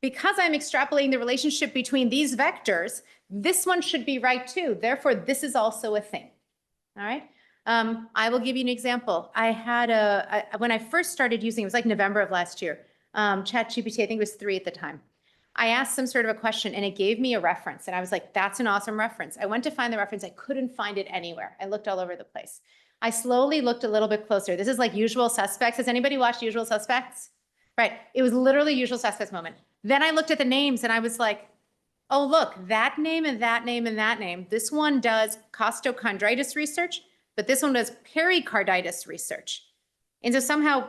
because I'm extrapolating the relationship between these vectors, this one should be right too. Therefore, this is also a thing, all right? I will give you an example. I had when I first started using, it was like November of last year, ChatGPT, I think it was 3 at the time. I asked some sort of a question and it gave me a reference. And I was like, that's an awesome reference. I went to find the reference. I couldn't find it anywhere. I looked all over the place. I slowly looked a little bit closer. This is like Usual Suspects. Has anybody watched Usual Suspects? Right. It was literally Usual Suspects moment. Then I looked at the names and I was like, oh, look, that name and that name and that name. This one does costochondritis research, but this one does pericarditis research. And so somehow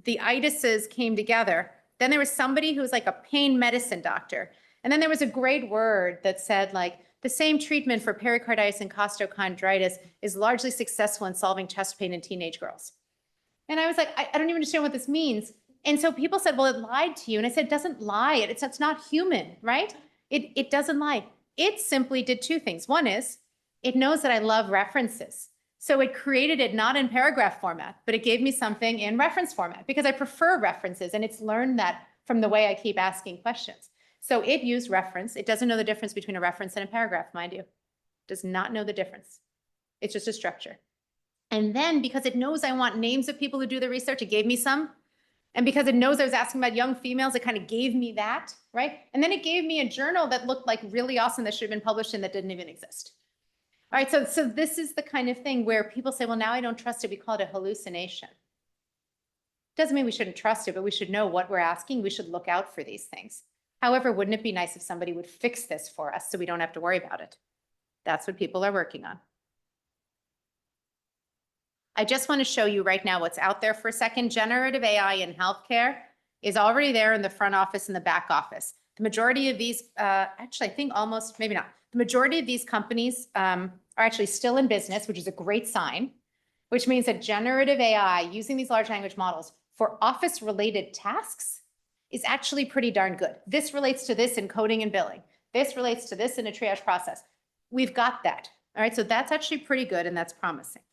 the itises came together. Then there was somebody who was like a pain medicine doctor. And then there was a great word that said like, the same treatment for pericarditis and costochondritis is largely successful in solving chest pain in teenage girls. And I was like, I don't even understand what this means. And so people said, well, it lied to you. And I said, it doesn't lie. It's not human, right? It doesn't lie. It simply did 2 things. One is it knows that I love references. So it created it not in paragraph format, but it gave me something in reference format because I prefer references. And it's learned that from the way I keep asking questions. So it used reference. It doesn't know the difference between a reference and a paragraph, mind you. It does not know the difference. It's just a structure. And then because it knows I want names of people who do the research, it gave me some. And because it knows I was asking about young females, it kind of gave me that, right? And then it gave me a journal that looked like really awesome that should have been published and that didn't even exist. All right, so this is the kind of thing where people say, well, now I don't trust it. We call it a hallucination. Doesn't mean we shouldn't trust it, but we should know what we're asking. We should look out for these things. However, wouldn't it be nice if somebody would fix this for us so we don't have to worry about it? That's what people are working on. I just want to show you right now what's out there for a second. Generative AI in healthcare is already there in the front office and the back office. The majority of these, actually, I think almost, maybe not. The majority of these companies are actually still in business, which is a great sign, which means that generative AI using these large language models for office-related tasks is actually pretty darn good. This relates to this in coding and billing. This relates to this in a triage process. We've got that. All right, so that's actually pretty good and that's promising.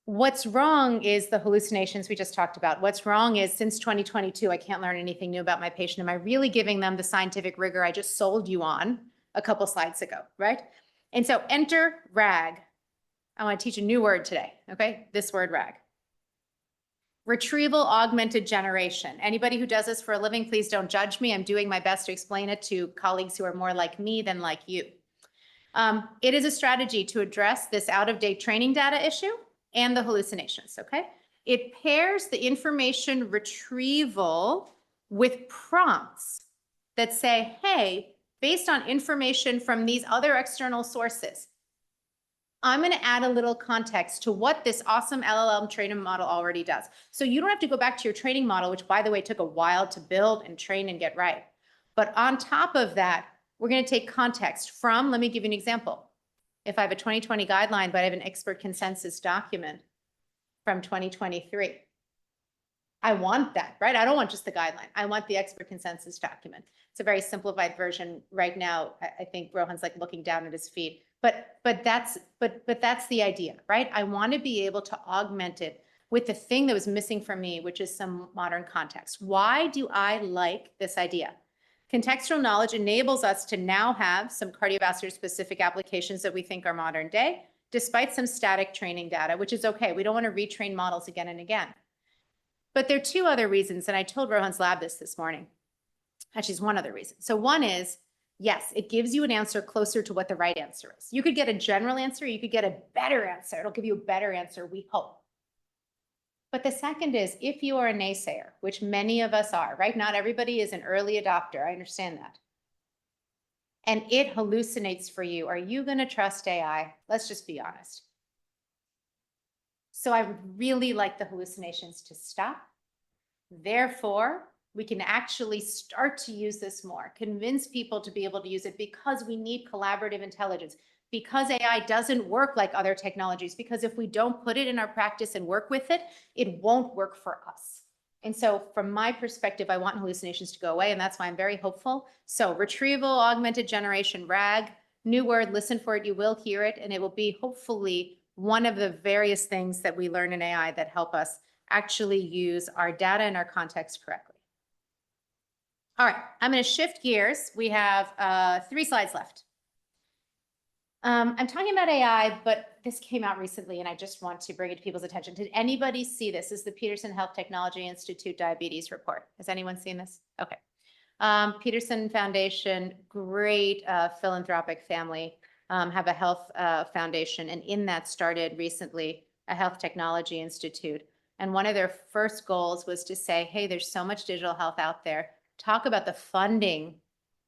What's wrong is the hallucinations we just talked about. What's wrong is since 2022, I can't learn anything new about my patient. Am I really giving them the scientific rigor I just sold you on a couple slides ago, right? And so enter RAG. I want to teach a new word today, okay? This word RAG. Retrieval augmented generation. Anybody who does this for a living, please don't judge me. I'm doing my best to explain it to colleagues who are more like me than like you. It is a strategy to address this out-of-date training data issue and the hallucinations, okay? It pairs the information retrieval with prompts that say, hey, based on information from these other external sources, I'm going to add a little context to what this awesome LLM training model already does. So you don't have to go back to your training model, which by the way, took a while to build and train and get right. But on top of that, we're going to take context from, let me give you an example. If I have a 2020 guideline, but I have an expert consensus document from 2023, I want that, right? I don't want just the guideline. I want the expert consensus document. It's a very simplified version right now. I think Rohan's like looking down at his feet, but that's the idea, right? I want to be able to augment it with the thing that was missing for me, which is some modern context. Why do I like this idea? Contextual knowledge enables us to now have some cardiovascular specific applications that we think are modern day, despite some static training data, which is okay. We don't want to retrain models again and again. But there are two other reasons, and I told Rohan's lab this morning. Actually, it's one other reason. So one is, yes, it gives you an answer closer to what the right answer is. You could get a general answer, you could get a better answer. It'll give you a better answer, we hope. But the second is, if you are a naysayer, which many of us are, right? Not everybody is an early adopter, I understand that. And it hallucinates for you, are you going to trust AI? Let's just be honest. So I would really like the hallucinations to stop. Therefore, we can actually start to use this more, convince people to be able to use it because we need collaborative intelligence, because AI doesn't work like other technologies, because if we don't put it in our practice and work with it, it won't work for us. And so from my perspective, I want hallucinations to go away, and that's why I'm very hopeful. So retrieval, augmented generation, RAG, new word, listen for it, you will hear it, and it will be hopefully one of the various things that we learn in AI that help us actually use our data and our context correctly. All right, I'm going to shift gears. We have 3 slides left. I'm talking about AI, but this came out recently and I just want to bring it to people's attention. Did anybody see this? This is the Peterson Health Technology Institute Diabetes Report. Has anyone seen this? Okay. Peterson Foundation, great philanthropic family, have a health foundation, and in that started recently a health technology institute. And one of their first goals was to say, hey, there's so much digital health out there. Talk about the funding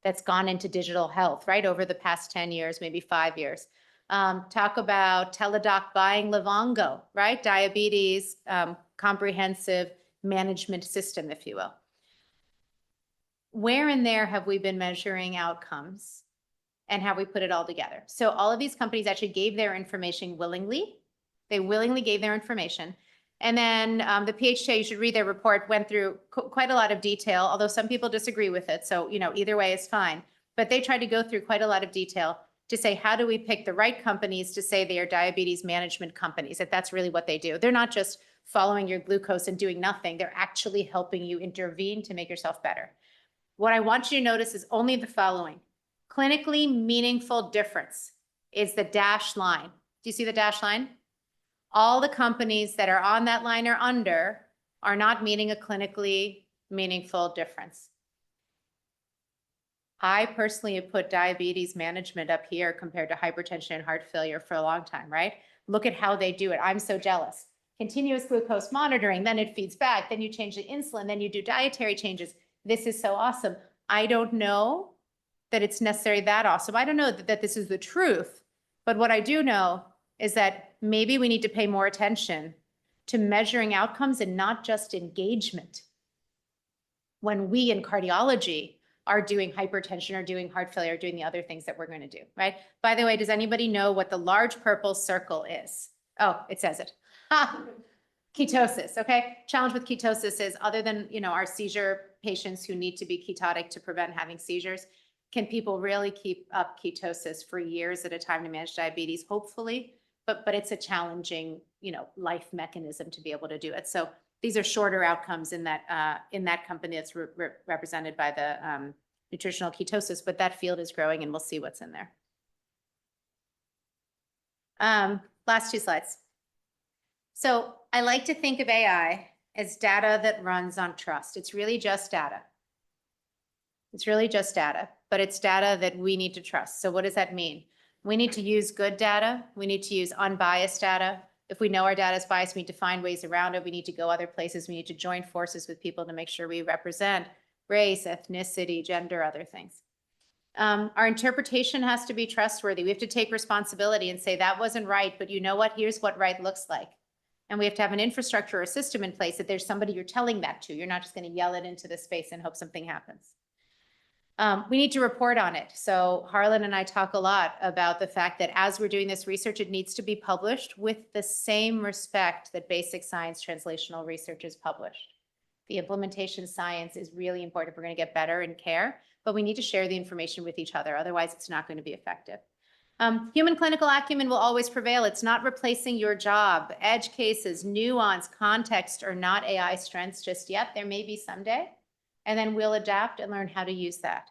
that's gone into digital health, right, over the past 10 years, maybe 5 years. Talk about Teladoc buying Livongo, right? Diabetes comprehensive management system, if you will. Where in there have we been measuring outcomes and have we put it all together? So all of these companies actually gave their information willingly. They willingly gave their information. And then the PHTA, you should read their report, went through quite a lot of detail, although some people disagree with it. So, you know, either way is fine. But they tried to go through quite a lot of detail to say, how do we pick the right companies to say they are diabetes management companies? That that's really what they do. They're not just following your glucose and doing nothing. They're actually helping you intervene to make yourself better. What I want you to notice is only the following. Clinically meaningful difference is the dashed line. Do you see the dashed line? All the companies that are on that line or under are not meeting a clinically meaningful difference. I personally have put diabetes management up here compared to hypertension and heart failure for a long time, right? Look at how they do it. I'm so jealous. Continuous glucose monitoring, then it feeds back, then you change the insulin, then you do dietary changes. This is so awesome. I don't know that it's necessarily that awesome. I don't know that this is the truth, but what I do know is that maybe we need to pay more attention to measuring outcomes and not just engagement when we in cardiology are doing hypertension or doing heart failure or doing the other things that we're going to do, right? By the way, does anybody know what the large purple circle is? Oh, it says it. Ketosis, okay? Challenge with ketosis is, other than, you know, our seizure patients who need to be ketotic to prevent having seizures, can people really keep up ketosis for years at a time to manage diabetes? Hopefully, but it's a challenging, life mechanism to be able to do it. So these are shorter outcomes in that company that's represented by the nutritional ketosis, but that field is growing and we'll see what's in there. Last two slides. So I like to think of AI as data that runs on trust. It's really just data. It's really just data, but it's data that we need to trust. So what does that mean? We need to use good data. We need to use unbiased data. If we know our data is biased, we need to find ways around it. We need to go other places. We need to join forces with people to make sure we represent race, ethnicity, gender, other things. Our interpretation has to be trustworthy. We have to take responsibility and say that wasn't right, but you know what? Here's what right looks like. And we have to have an infrastructure or a system in place that there's somebody you're telling that to. You're not just going to yell it into the space and hope something happens. We need to report on it. So Harlan and I talk a lot about the fact that as we're doing this research, it needs to be published with the same respect that basic science translational research is published. The implementation science is really important if we're going to get better in care, but we need to share the information with each other. Otherwise, it's not going to be effective. Human clinical acumen will always prevail. It's not replacing your job. Edge cases, nuance, context are not AI strengths just yet. There may be someday, and then we'll adapt and learn how to use that.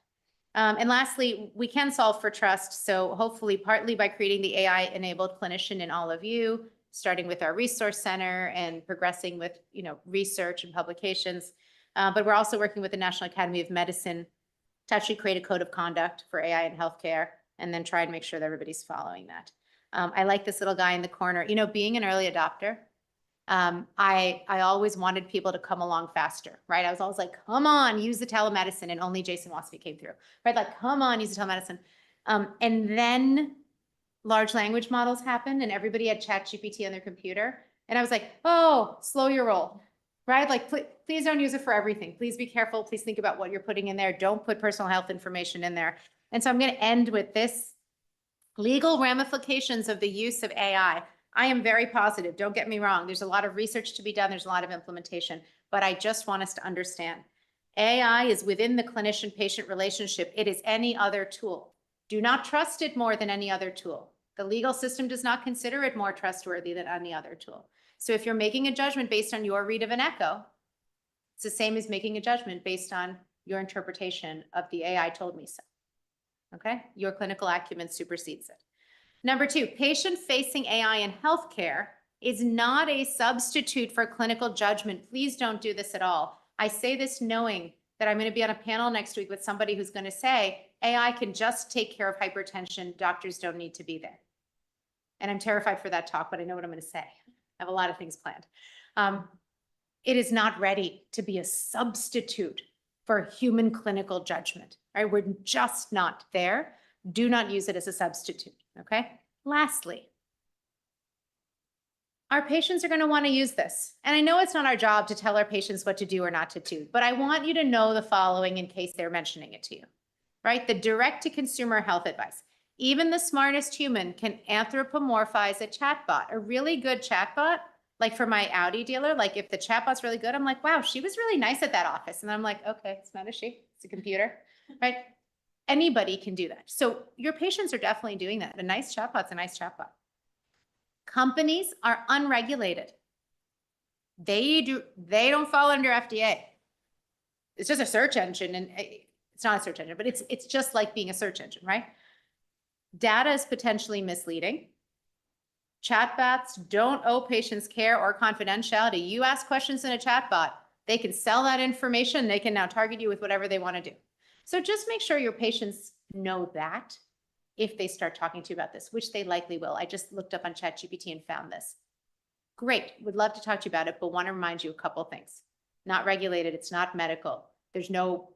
And lastly, we can solve for trust. So hopefully partly by creating the AI-enabled clinician in all of you, starting with our resource center and progressing with research and publications. But we're also working with the National Academy of Medicine to actually create a code of conduct for AI in healthcare, and then try and make sure that everybody's following that. I like this little guy in the corner. Being an early adopter, I always wanted people to come along faster, right? I was always like, come on, use the telemedicine, and only Jason Waspy came through, right? Like, come on, use the telemedicine. And then large language models happened and everybody had ChatGPT on their computer. And I was like, oh, slow your roll, right? Like, please don't use it for everything. Please be careful. Please think about what you're putting in there. Don't put personal health information in there. And so I'm going to end with this: legal ramifications of the use of AI. I am very positive. Don't get me wrong. There's a lot of research to be done. There's a lot of implementation, but I just want us to understand AI is within the clinician-patient relationship. It is any other tool. Do not trust it more than any other tool. The legal system does not consider it more trustworthy than any other tool. So if you're making a judgment based on your read of an echo, it's the same as making a judgment based on your interpretation of the AI told me so. Okay? Your clinical acumen supersedes it. Number two, patient-facing AI in healthcare is not a substitute for clinical judgment. Please don't do this at all. I say this knowing that I'm going to be on a panel next week with somebody who's going to say, AI can just take care of hypertension. Doctors don't need to be there. And I'm terrified for that talk, but I know what I'm going to say. I have a lot of things planned. It is not ready to be a substitute for human clinical judgment. Right? We're just not there. Do not use it as a substitute. Okay. Lastly, our patients are going to want to use this. And I know it's not our job to tell our patients what to do or not to do, but I want you to know the following in case they're mentioning it to you, right? The direct to consumer health advice. Even the smartest human can anthropomorphize a chatbot. A really good chatbot, like for my Audi dealer, like if the chatbot's really good, I'm like, wow, she was really nice at that office. And I'm like, okay, it's not a she, it's a computer, right? Anybody can do that. So your patients are definitely doing that. A nice chatbot's a nice chatbot. Companies are unregulated. They don't fall under FDA. It's just a search engine, and it's not a search engine, but it's just like being a search engine, right? Data is potentially misleading. Chatbots don't owe patients care or confidentiality. You ask questions in a chatbot, they can sell that information. They can now target you with whatever they want to do. So just make sure your patients know that if they start talking to you about this, which they likely will. I just looked up on ChatGPT and found this. Great, would love to talk to you about it, but want to remind you a couple things. Not regulated, it's not medical. There's no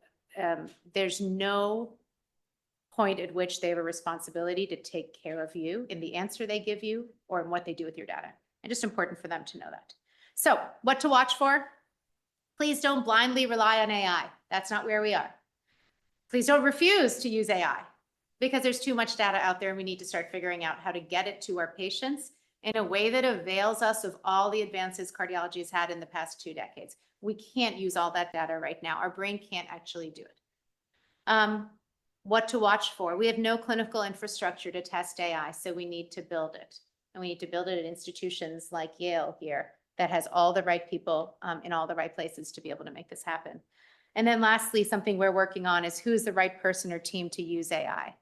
point at which they have a responsibility to take care of you in the answer they give you or in what they do with your data. And just important for them to know that. So what to watch for? Please don't blindly rely on AI. That's not where we are. Please don't refuse to use AI because there's too much data out there and we need to start figuring out how to get it to our patients in a way that avails us of all the advances cardiology has had in the past 2 decades. We can't use all that data right now. Our brain can't actually do it. What to watch for? We have no clinical infrastructure to test AI, so we need to build it. And we need to build it at institutions like Yale here that has all the right people in all the right places to be able to make this happen. And then lastly, something we're working on is who's the right person or team to use AI.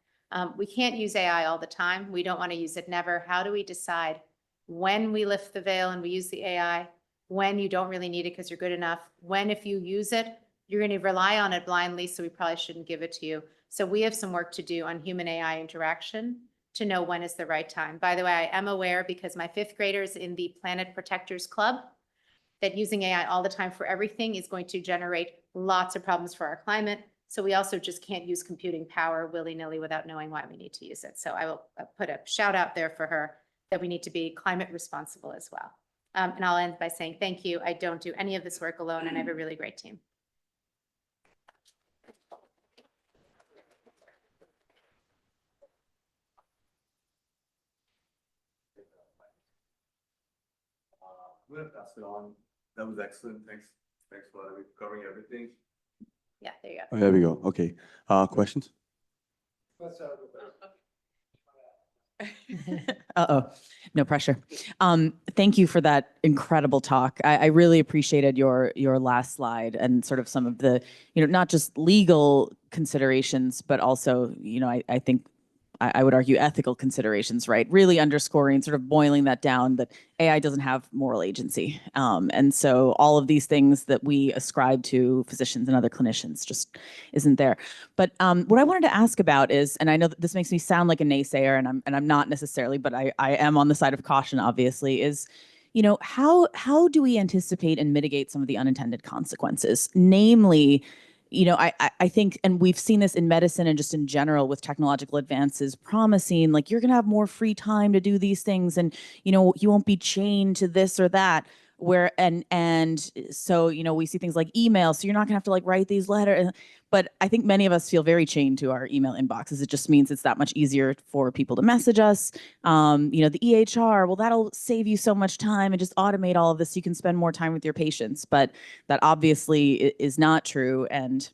We can't use AI all the time. We don't want to use it never. How do we decide when we lift the veil and we use the AI, when you don't really need it because you're good enough, when if you use it, you're going to rely on it blindly, so we probably shouldn't give it to you. So we have some work to do on human AI interaction to know when is the right time. By the way, I am aware because my 5th graders in the Planet Protectors Club that using AI all the time for everything is going to generate lots of problems for our climate. So we also just can't use computing power willy-nilly without knowing why we need to use it. So I will put a shout out there for her that we need to be climate responsible as well. And I'll end by saying thank you. I don't do any of this work alone, and I have a really great team. I'm gonna pass it on. That was excellent. Thanks for covering everything. Yeah, there you go. Oh, there we go. Okay. Questions? Uh-oh, no pressure. Thank you for that incredible talk. I really appreciated your last slide and sort of some of the, not just legal considerations, but also, I think I would argue ethical considerations, right? Really underscoring, sort of boiling that down, that AI doesn't have moral agency. And so all of these things that we ascribe to physicians and other clinicians just isn't there. But what I wanted to ask about is, and I know that this makes me sound like a naysayer, and I'm not necessarily, but I am on the side of caution, obviously, is, how do we anticipate and mitigate some of the unintended consequences? Namely, I think, and we've seen this in medicine and just in general with technological advances promising, like, you're going to have more free time to do these things, and, you won't be chained to this or that. And so, we see things like email, so you're not gonna have to like write these letters. But I think many of us feel very chained to our email inboxes. It just means it's that much easier for people to message us. The EHR, well, that'll save you so much time and just automate all of this so you can spend more time with your patients. But that obviously is not true. And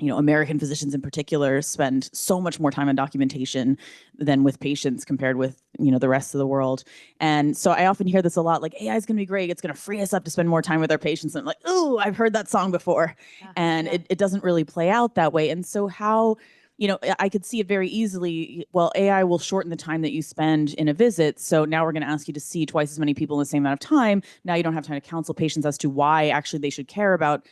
American physicians in particular spend so much more time on documentation than with patients compared with, the rest of the world. And so I often hear this a lot, like, AI is going to be great. It's going to free us up to spend more time with our patients. And I'm like, oh, I've heard that song before. And it doesn't really play out that way. And so how, I could see it very easily. Well, AI will shorten the time that you spend in a visit. So now we're going to ask you to see twice as many people in the same amount of time. Now you don't have time to counsel patients as to why actually they should care about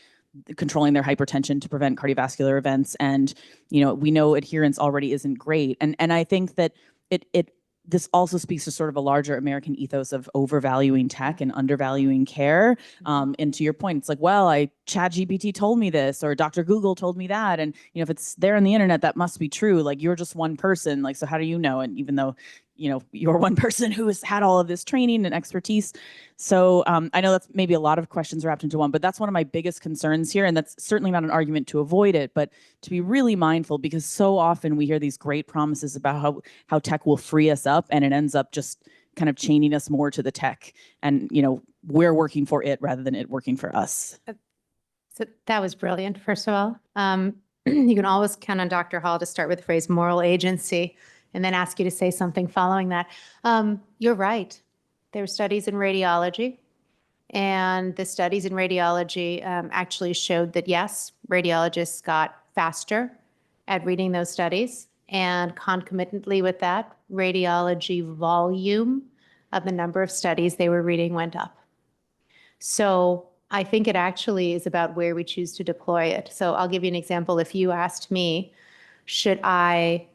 controlling their hypertension to prevent cardiovascular events. And, we know adherence already isn't great. And I think that this also speaks to sort of a larger American ethos of overvaluing tech and undervaluing care. And to your point, it's like, well, ChatGPT told me this, or Dr. Google told me that. And, if it's there on the internet, that must be true. Like, you're just one person. Like, so how do you know? And even though, you're one person who has had all of this training and expertise. So I know that's maybe a lot of questions wrapped into one, but that's one of my biggest concerns here. And that's certainly not an argument to avoid it, but to be really mindful, because so often we hear these great promises about how tech will free us up, and it ends up just kind of chaining us more to the tech. And, we're working for it rather than it working for us. So that was brilliant, first of all. You can always count on Dr. Hall to start with the phrase moral agency and then ask you to say something following that. You're right. There were studies in radiology, and the studies in radiology actually showed that, yes, radiologists got faster at reading those studies, and concomitantly with that, radiology volume of the number of studies they were reading went up. So I think it actually is about where we choose to deploy it. So I'll give you an example. If you asked me, should I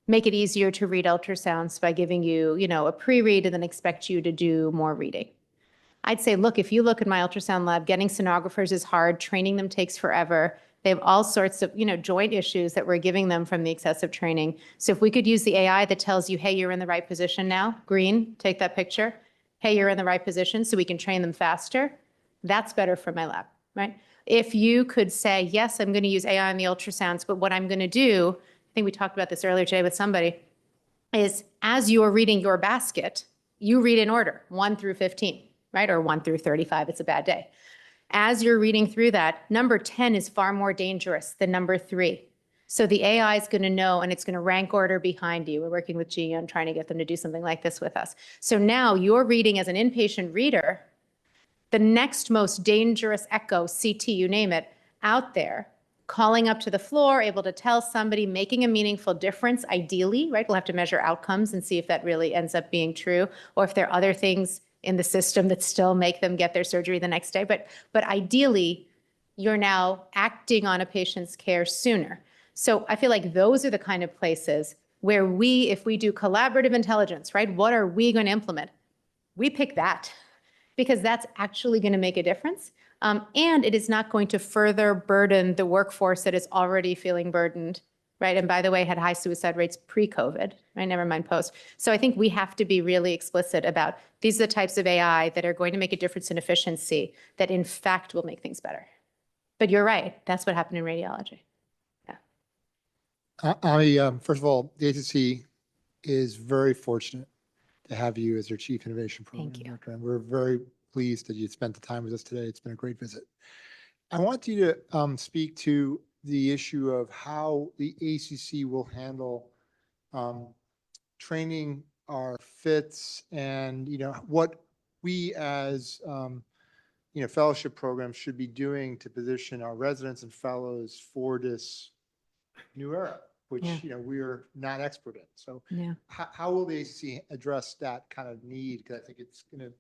make it easier to read ultrasounds by giving you, a pre-read and then expect you to do more reading? I'd say, look, if you look at my ultrasound lab, getting sonographers is hard. Training them takes forever. They have all sorts of, joint issues that we're giving them from the excessive training. So if we could use the AI that tells you, hey, you're in the right position now, green, take that picture. Hey, you're in the right position, so we can train them faster. That's better for my lab, right? If you could say, yes, I'm going to use AI on the ultrasounds, but what I'm going to do, I think we talked about this earlier today with somebody, is as you're reading your basket, you read in order, 1 through 15, right? Or 1 through 35, it's a bad day. As you're reading through that, number 10 is far more dangerous than number 3. So the AI is going to know, and it's going to rank order behind you. We're working with GE on trying to get them to do something like this with us. So now you're reading as an inpatient reader, the next most dangerous echo, CT, you name it, out there, calling up to the floor, able to tell somebody, making a meaningful difference, ideally, right? We'll have to measure outcomes and see if that really ends up being true, or if there are other things in the system that still make them get their surgery the next day. But ideally, you're now acting on a patient's care sooner. So I feel like those are the kind of places where we, if we do collaborative intelligence, right? What are we going to implement? We pick that because that's actually going to make a difference. And it is not going to further burden the workforce that is already feeling burdened, right? And by the way, had high suicide rates pre-COVID, right? Never mind post. So I think we have to be really explicit about these are the types of AI that are going to make a difference in efficiency that in fact will make things better. But you're right. That's what happened in radiology. First of all, the agency is very fortunate to have you as their Chief Innovation Program Thank you. Director. And we're very pleased that you spent the time with us today. It's been a great visit. I want you to speak to the issue of how the ACC will handle training our fits and, what we as, fellowship programs should be doing to position our residents and fellows for this new era, which, Yeah. we're not expert in. So Yeah. how will the ACC address that kind of need? Because I think it's going to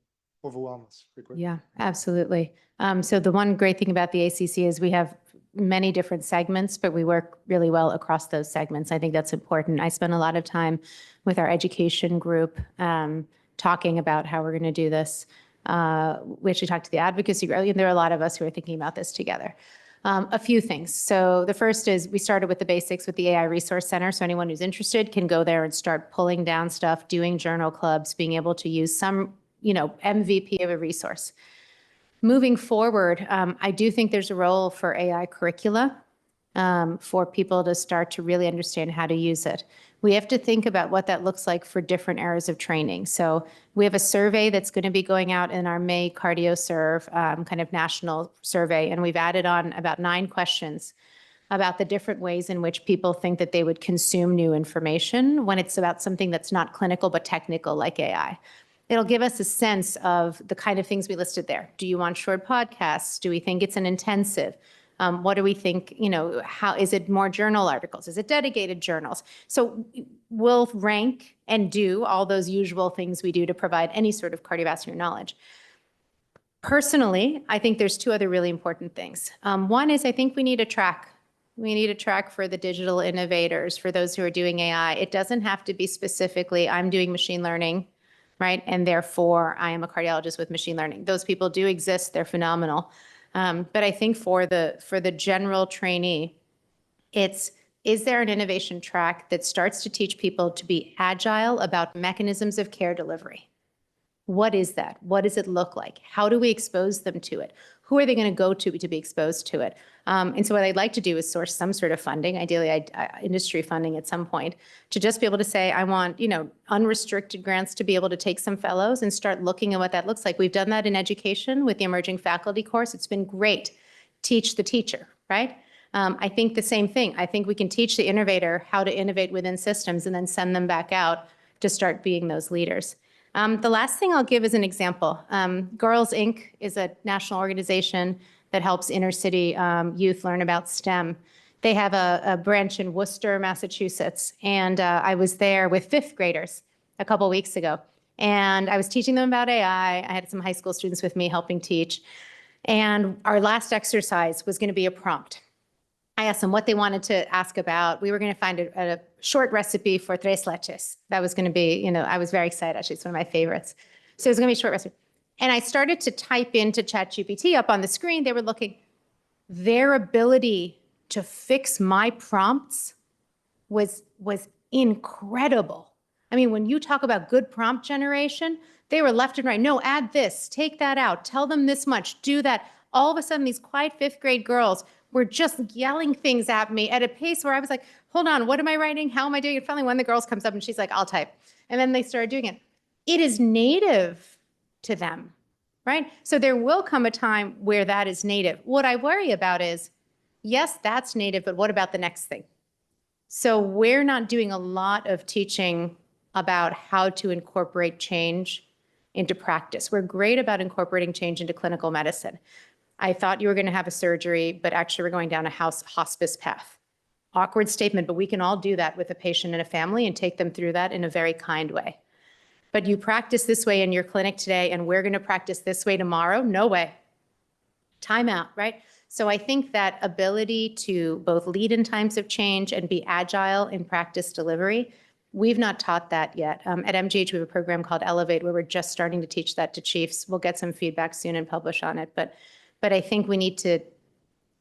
overwhelm us quickly. Yeah, absolutely. So the one great thing about the ACC is we have many different segments, but we work really well across those segments. I think that's important. I spend a lot of time with our education group talking about how we're going to do this. We actually talked to the advocacy group, and there are a lot of us who are thinking about this together. A few things. So the first is we started with the basics with the AI Resource Center. So anyone who's interested can go there and start pulling down stuff, doing journal clubs, being able to use some, MVP of a resource. Moving forward, I do think there's a role for AI curricula for people to start to really understand how to use it. We have to think about what that looks like for different areas of training. So we have a survey that's going to be going out in our May CardioServe kind of national survey, and we've added on about 9 questions about the different ways in which people think that they would consume new information when it's about something that's not clinical but technical like AI. It'll give us a sense of the kind of things we listed there. Do you want short podcasts? Do we think it's an intensive? What do we think, how is it more journal articles? Is it dedicated journals? So we'll rank and do all those usual things we do to provide any sort of cardiovascular knowledge. Personally, I think there's 2 other really important things. One is I think we need a track. We need a track for the digital innovators, for those who are doing AI. It doesn't have to be specifically, I'm doing machine learning, right? And therefore, I am a cardiologist with machine learning. Those people do exist. They're phenomenal. But I think for the general trainee, is there an innovation track that starts to teach people to be agile about mechanisms of care delivery? What is that? What does it look like? How do we expose them to it? Who are they going to go to be exposed to it? And so what I'd like to do is source some sort of funding, ideally industry funding at some point, to just be able to say, I want, unrestricted grants to be able to take some fellows and start looking at what that looks like. We've done that in education with the emerging faculty course. It's been great. Teach the teacher, right? I think the same thing. I think we can teach the innovator how to innovate within systems and then send them back out to start being those leaders. The last thing I'll give is an example. Girls Inc. is a national organization that helps inner city youth learn about STEM. They have a branch in Worcester, Massachusetts, and I was there with 5th graders a couple weeks ago. And I was teaching them about AI. I had some high school students with me helping teach. And our last exercise was going to be a prompt. I asked them what they wanted to ask about. We were going to find a short recipe for tres leches. That was going to be, I was very excited. Actually, it's one of my favorites. So it was going to be a short recipe. And I started to type into ChatGPT up on the screen. They were looking. Their ability to fix my prompts was incredible. I mean, when you talk about good prompt generation, they were left and right. No, add this, take that out, tell them this much, do that. All of a sudden, these quiet 5th grade girls were just yelling things at me at a pace where I was like, hold on, what am I writing? How am I doing it? Finally, one of the girls comes up and she's like, I'll type. And then they started doing it. It is native to them, right? So there will come a time where that is native. What I worry about is, yes, that's native, but what about the next thing? So we're not doing a lot of teaching about how to incorporate change into practice. We're great about incorporating change into clinical medicine. I thought you were going to have a surgery, but actually we're going down a hospice path. Awkward statement, but we can all do that with a patient and a family and take them through that in a very kind way. But you practice this way in your clinic today, and we're going to practice this way tomorrow? No way. Time out, right? So I think that ability to both lead in times of change and be agile in practice delivery, we've not taught that yet. At MGH, we have a program called Elevate where we're just starting to teach that to chiefs. We'll get some feedback soon and publish on it. But I think we need to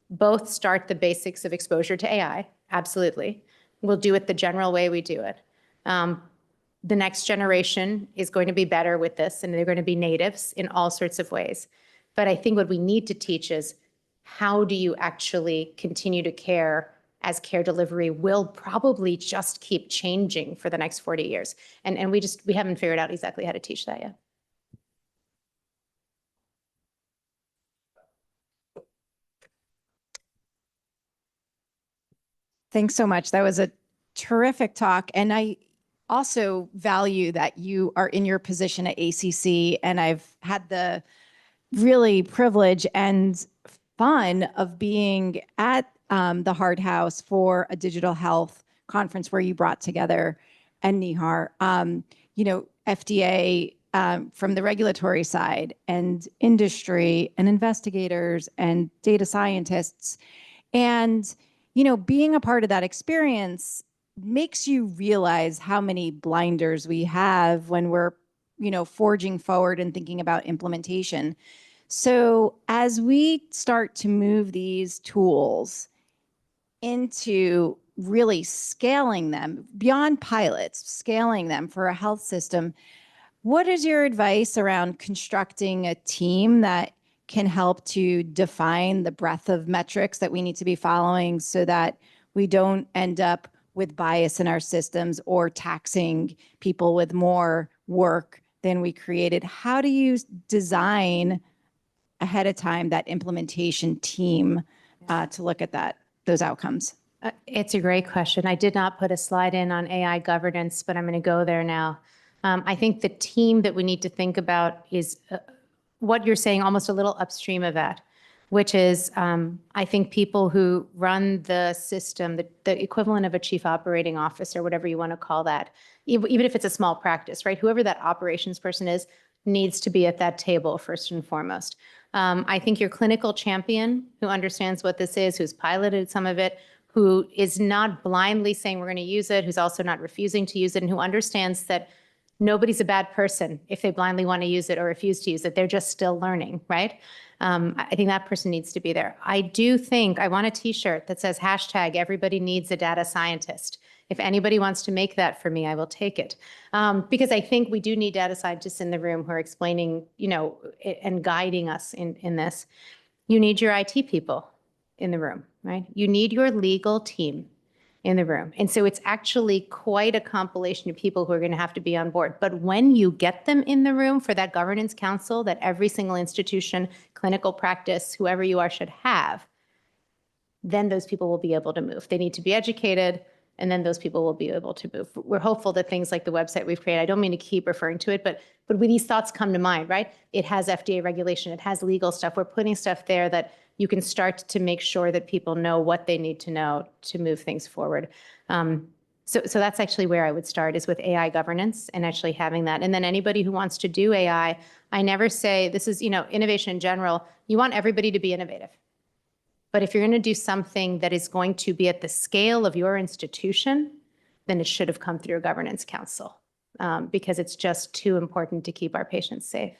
both start the basics of exposure to AI, absolutely. We'll do it the general way we do it. The next generation is going to be better with this, and they're going to be natives in all sorts of ways. But I think what we need to teach is how do you actually continue to care as care delivery will probably just keep changing for the next 40 years. And we haven't figured out exactly how to teach that yet. Thanks so much. That was a terrific talk. And I also value that you are in your position at ACC, and I've had the really privilege and fun of being at the Hard House for a digital health conference where you brought together and Nihar, FDA from the regulatory side and industry and investigators and data scientists. And, being a part of that experience makes you realize how many blinders we have when we're, forging forward and thinking about implementation. So as we start to move these tools into really scaling them beyond pilots, scaling them for a health system, what is your advice around constructing a team that can help to define the breadth of metrics that we need to be following so that we don't end up with bias in our systems or taxing people with more work than we created? How do you design ahead of time that implementation team to look at those outcomes? It's a great question. I did not put a slide in on AI governance, but I'm going to go there now. I think the team that we need to think about is what you're saying, almost a little upstream of that, which is I think people who run the system, the equivalent of a chief operating officer, whatever you want to call that, even if it's a small practice, right? Whoever that operations person is needs to be at that table first and foremost. I think your clinical champion who understands what this is, who's piloted some of it, who is not blindly saying we're going to use it, who's also not refusing to use it, and who understands that nobody's a bad person if they blindly want to use it or refuse to use it. They're just still learning, right? I think that person needs to be there. I do think I want a t-shirt that says hashtag everybody needs a data scientist. If anybody wants to make that for me, I will take it. Because I think we do need data scientists in the room who are explaining, and guiding us in this. You need your IT people in the room, right? You need your legal team in the room. And so it's actually quite a compilation of people who are going to have to be on board. But when you get them in the room for that governance council that every single institution, clinical practice, whoever you are should have, then those people will be able to move. They need to be educated, and then those people will be able to move. We're hopeful that things like the website we've created, I don't mean to keep referring to it, but when these thoughts come to mind, right? It has FDA regulation, it has legal stuff. We're putting stuff there that you can start to make sure that people know what they need to know to move things forward. So that's actually where I would start, is with AI governance and actually having that. And then anybody who wants to do AI, I never say, this is, innovation in general, you want everybody to be innovative. But if you're going to do something that is going to be at the scale of your institution, then it should have come through a governance council, because it's just too important to keep our patients safe.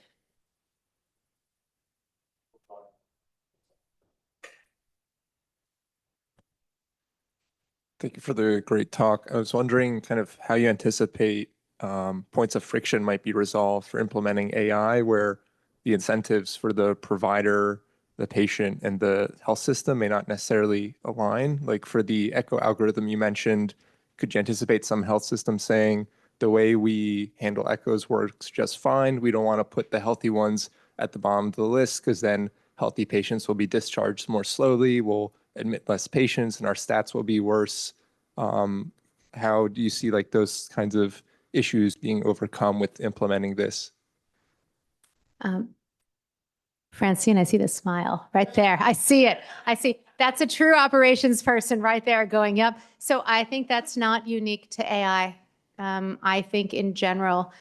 Thank you for the great talk. I was wondering kind of how you anticipate points of friction might be resolved for implementing AI, where the incentives for the provider, the patient, and the health system may not necessarily align. Like for the echo algorithm you mentioned, could you anticipate some health systems saying the way we handle echoes works just fine? We don't want to put the healthy ones at the bottom of the list because then healthy patients will be discharged more slowly, we'll admit less patients, and our stats will be worse. How do you see like those kinds of issues being overcome with implementing this? Francine, I see the smile right there. I see it. I see. That's a true operations person right there going, yep. So I think that's not unique to AI. I think in general,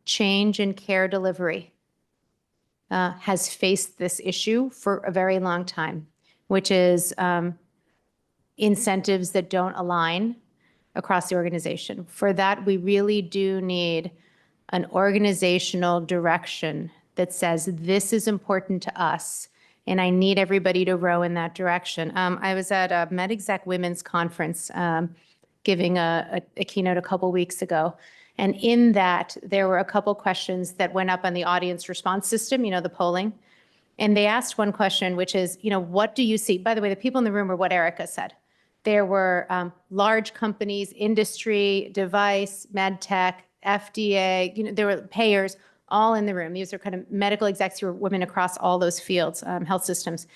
change in care delivery has faced this issue for a very long time, which is incentives that don't align across the organization. For that, we really do need an organizational direction that says this is important to us, and I need everybody to row in that direction. I was at a MedExec Women's Conference giving a keynote a couple weeks ago, and in that, there were a couple questions that went up on the audience response system, the polling, and they asked one question, which is, what do you see? By the way, the people in the room were what Erica said. There were large companies, industry, device, med tech, FDA, there were payers all in the room. These are kind of medical execs who were women across all those fields, health systems.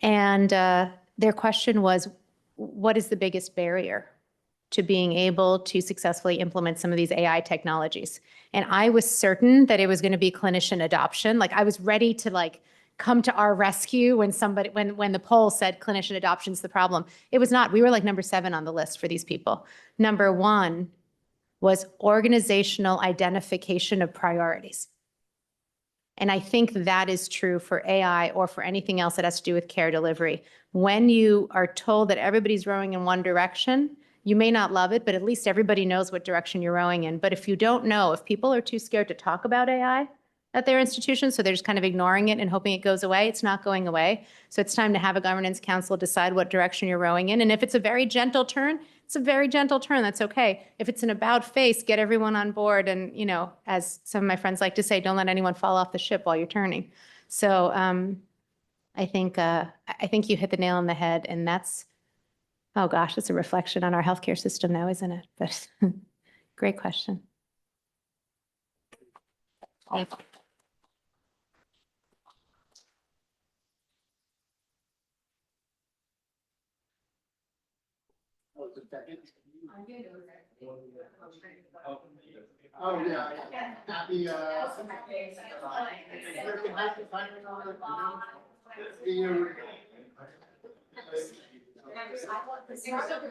And their question was, what is the biggest barrier to being able to successfully implement some of these AI technologies? And I was certain that it was going to be clinician adoption. Like I was ready to come to our rescue when the poll said clinician adoption is the problem. It was not. We were like number 7 on the list for these people. Number 1 was organizational identification of priorities. And I think that is true for AI or for anything else that has to do with care delivery. When you are told that everybody's rowing in one direction, you may not love it, but at least everybody knows what direction you're rowing in. But if you don't know, if people are too scared to talk about AI at their institution, so they're just kind of ignoring it and hoping it goes away, it's not going away. So it's time to have a governance council decide what direction you're rowing in. And if it's a very gentle turn, it's a very gentle turn. That's okay. If it's an about face, get everyone on board. And, as some of my friends like to say, don't let anyone fall off the ship while you're turning. So I think you hit the nail on the head. And that's, oh gosh, it's a reflection on our healthcare system now, isn't it? But great question. Thank you. Oh, yeah. Happy,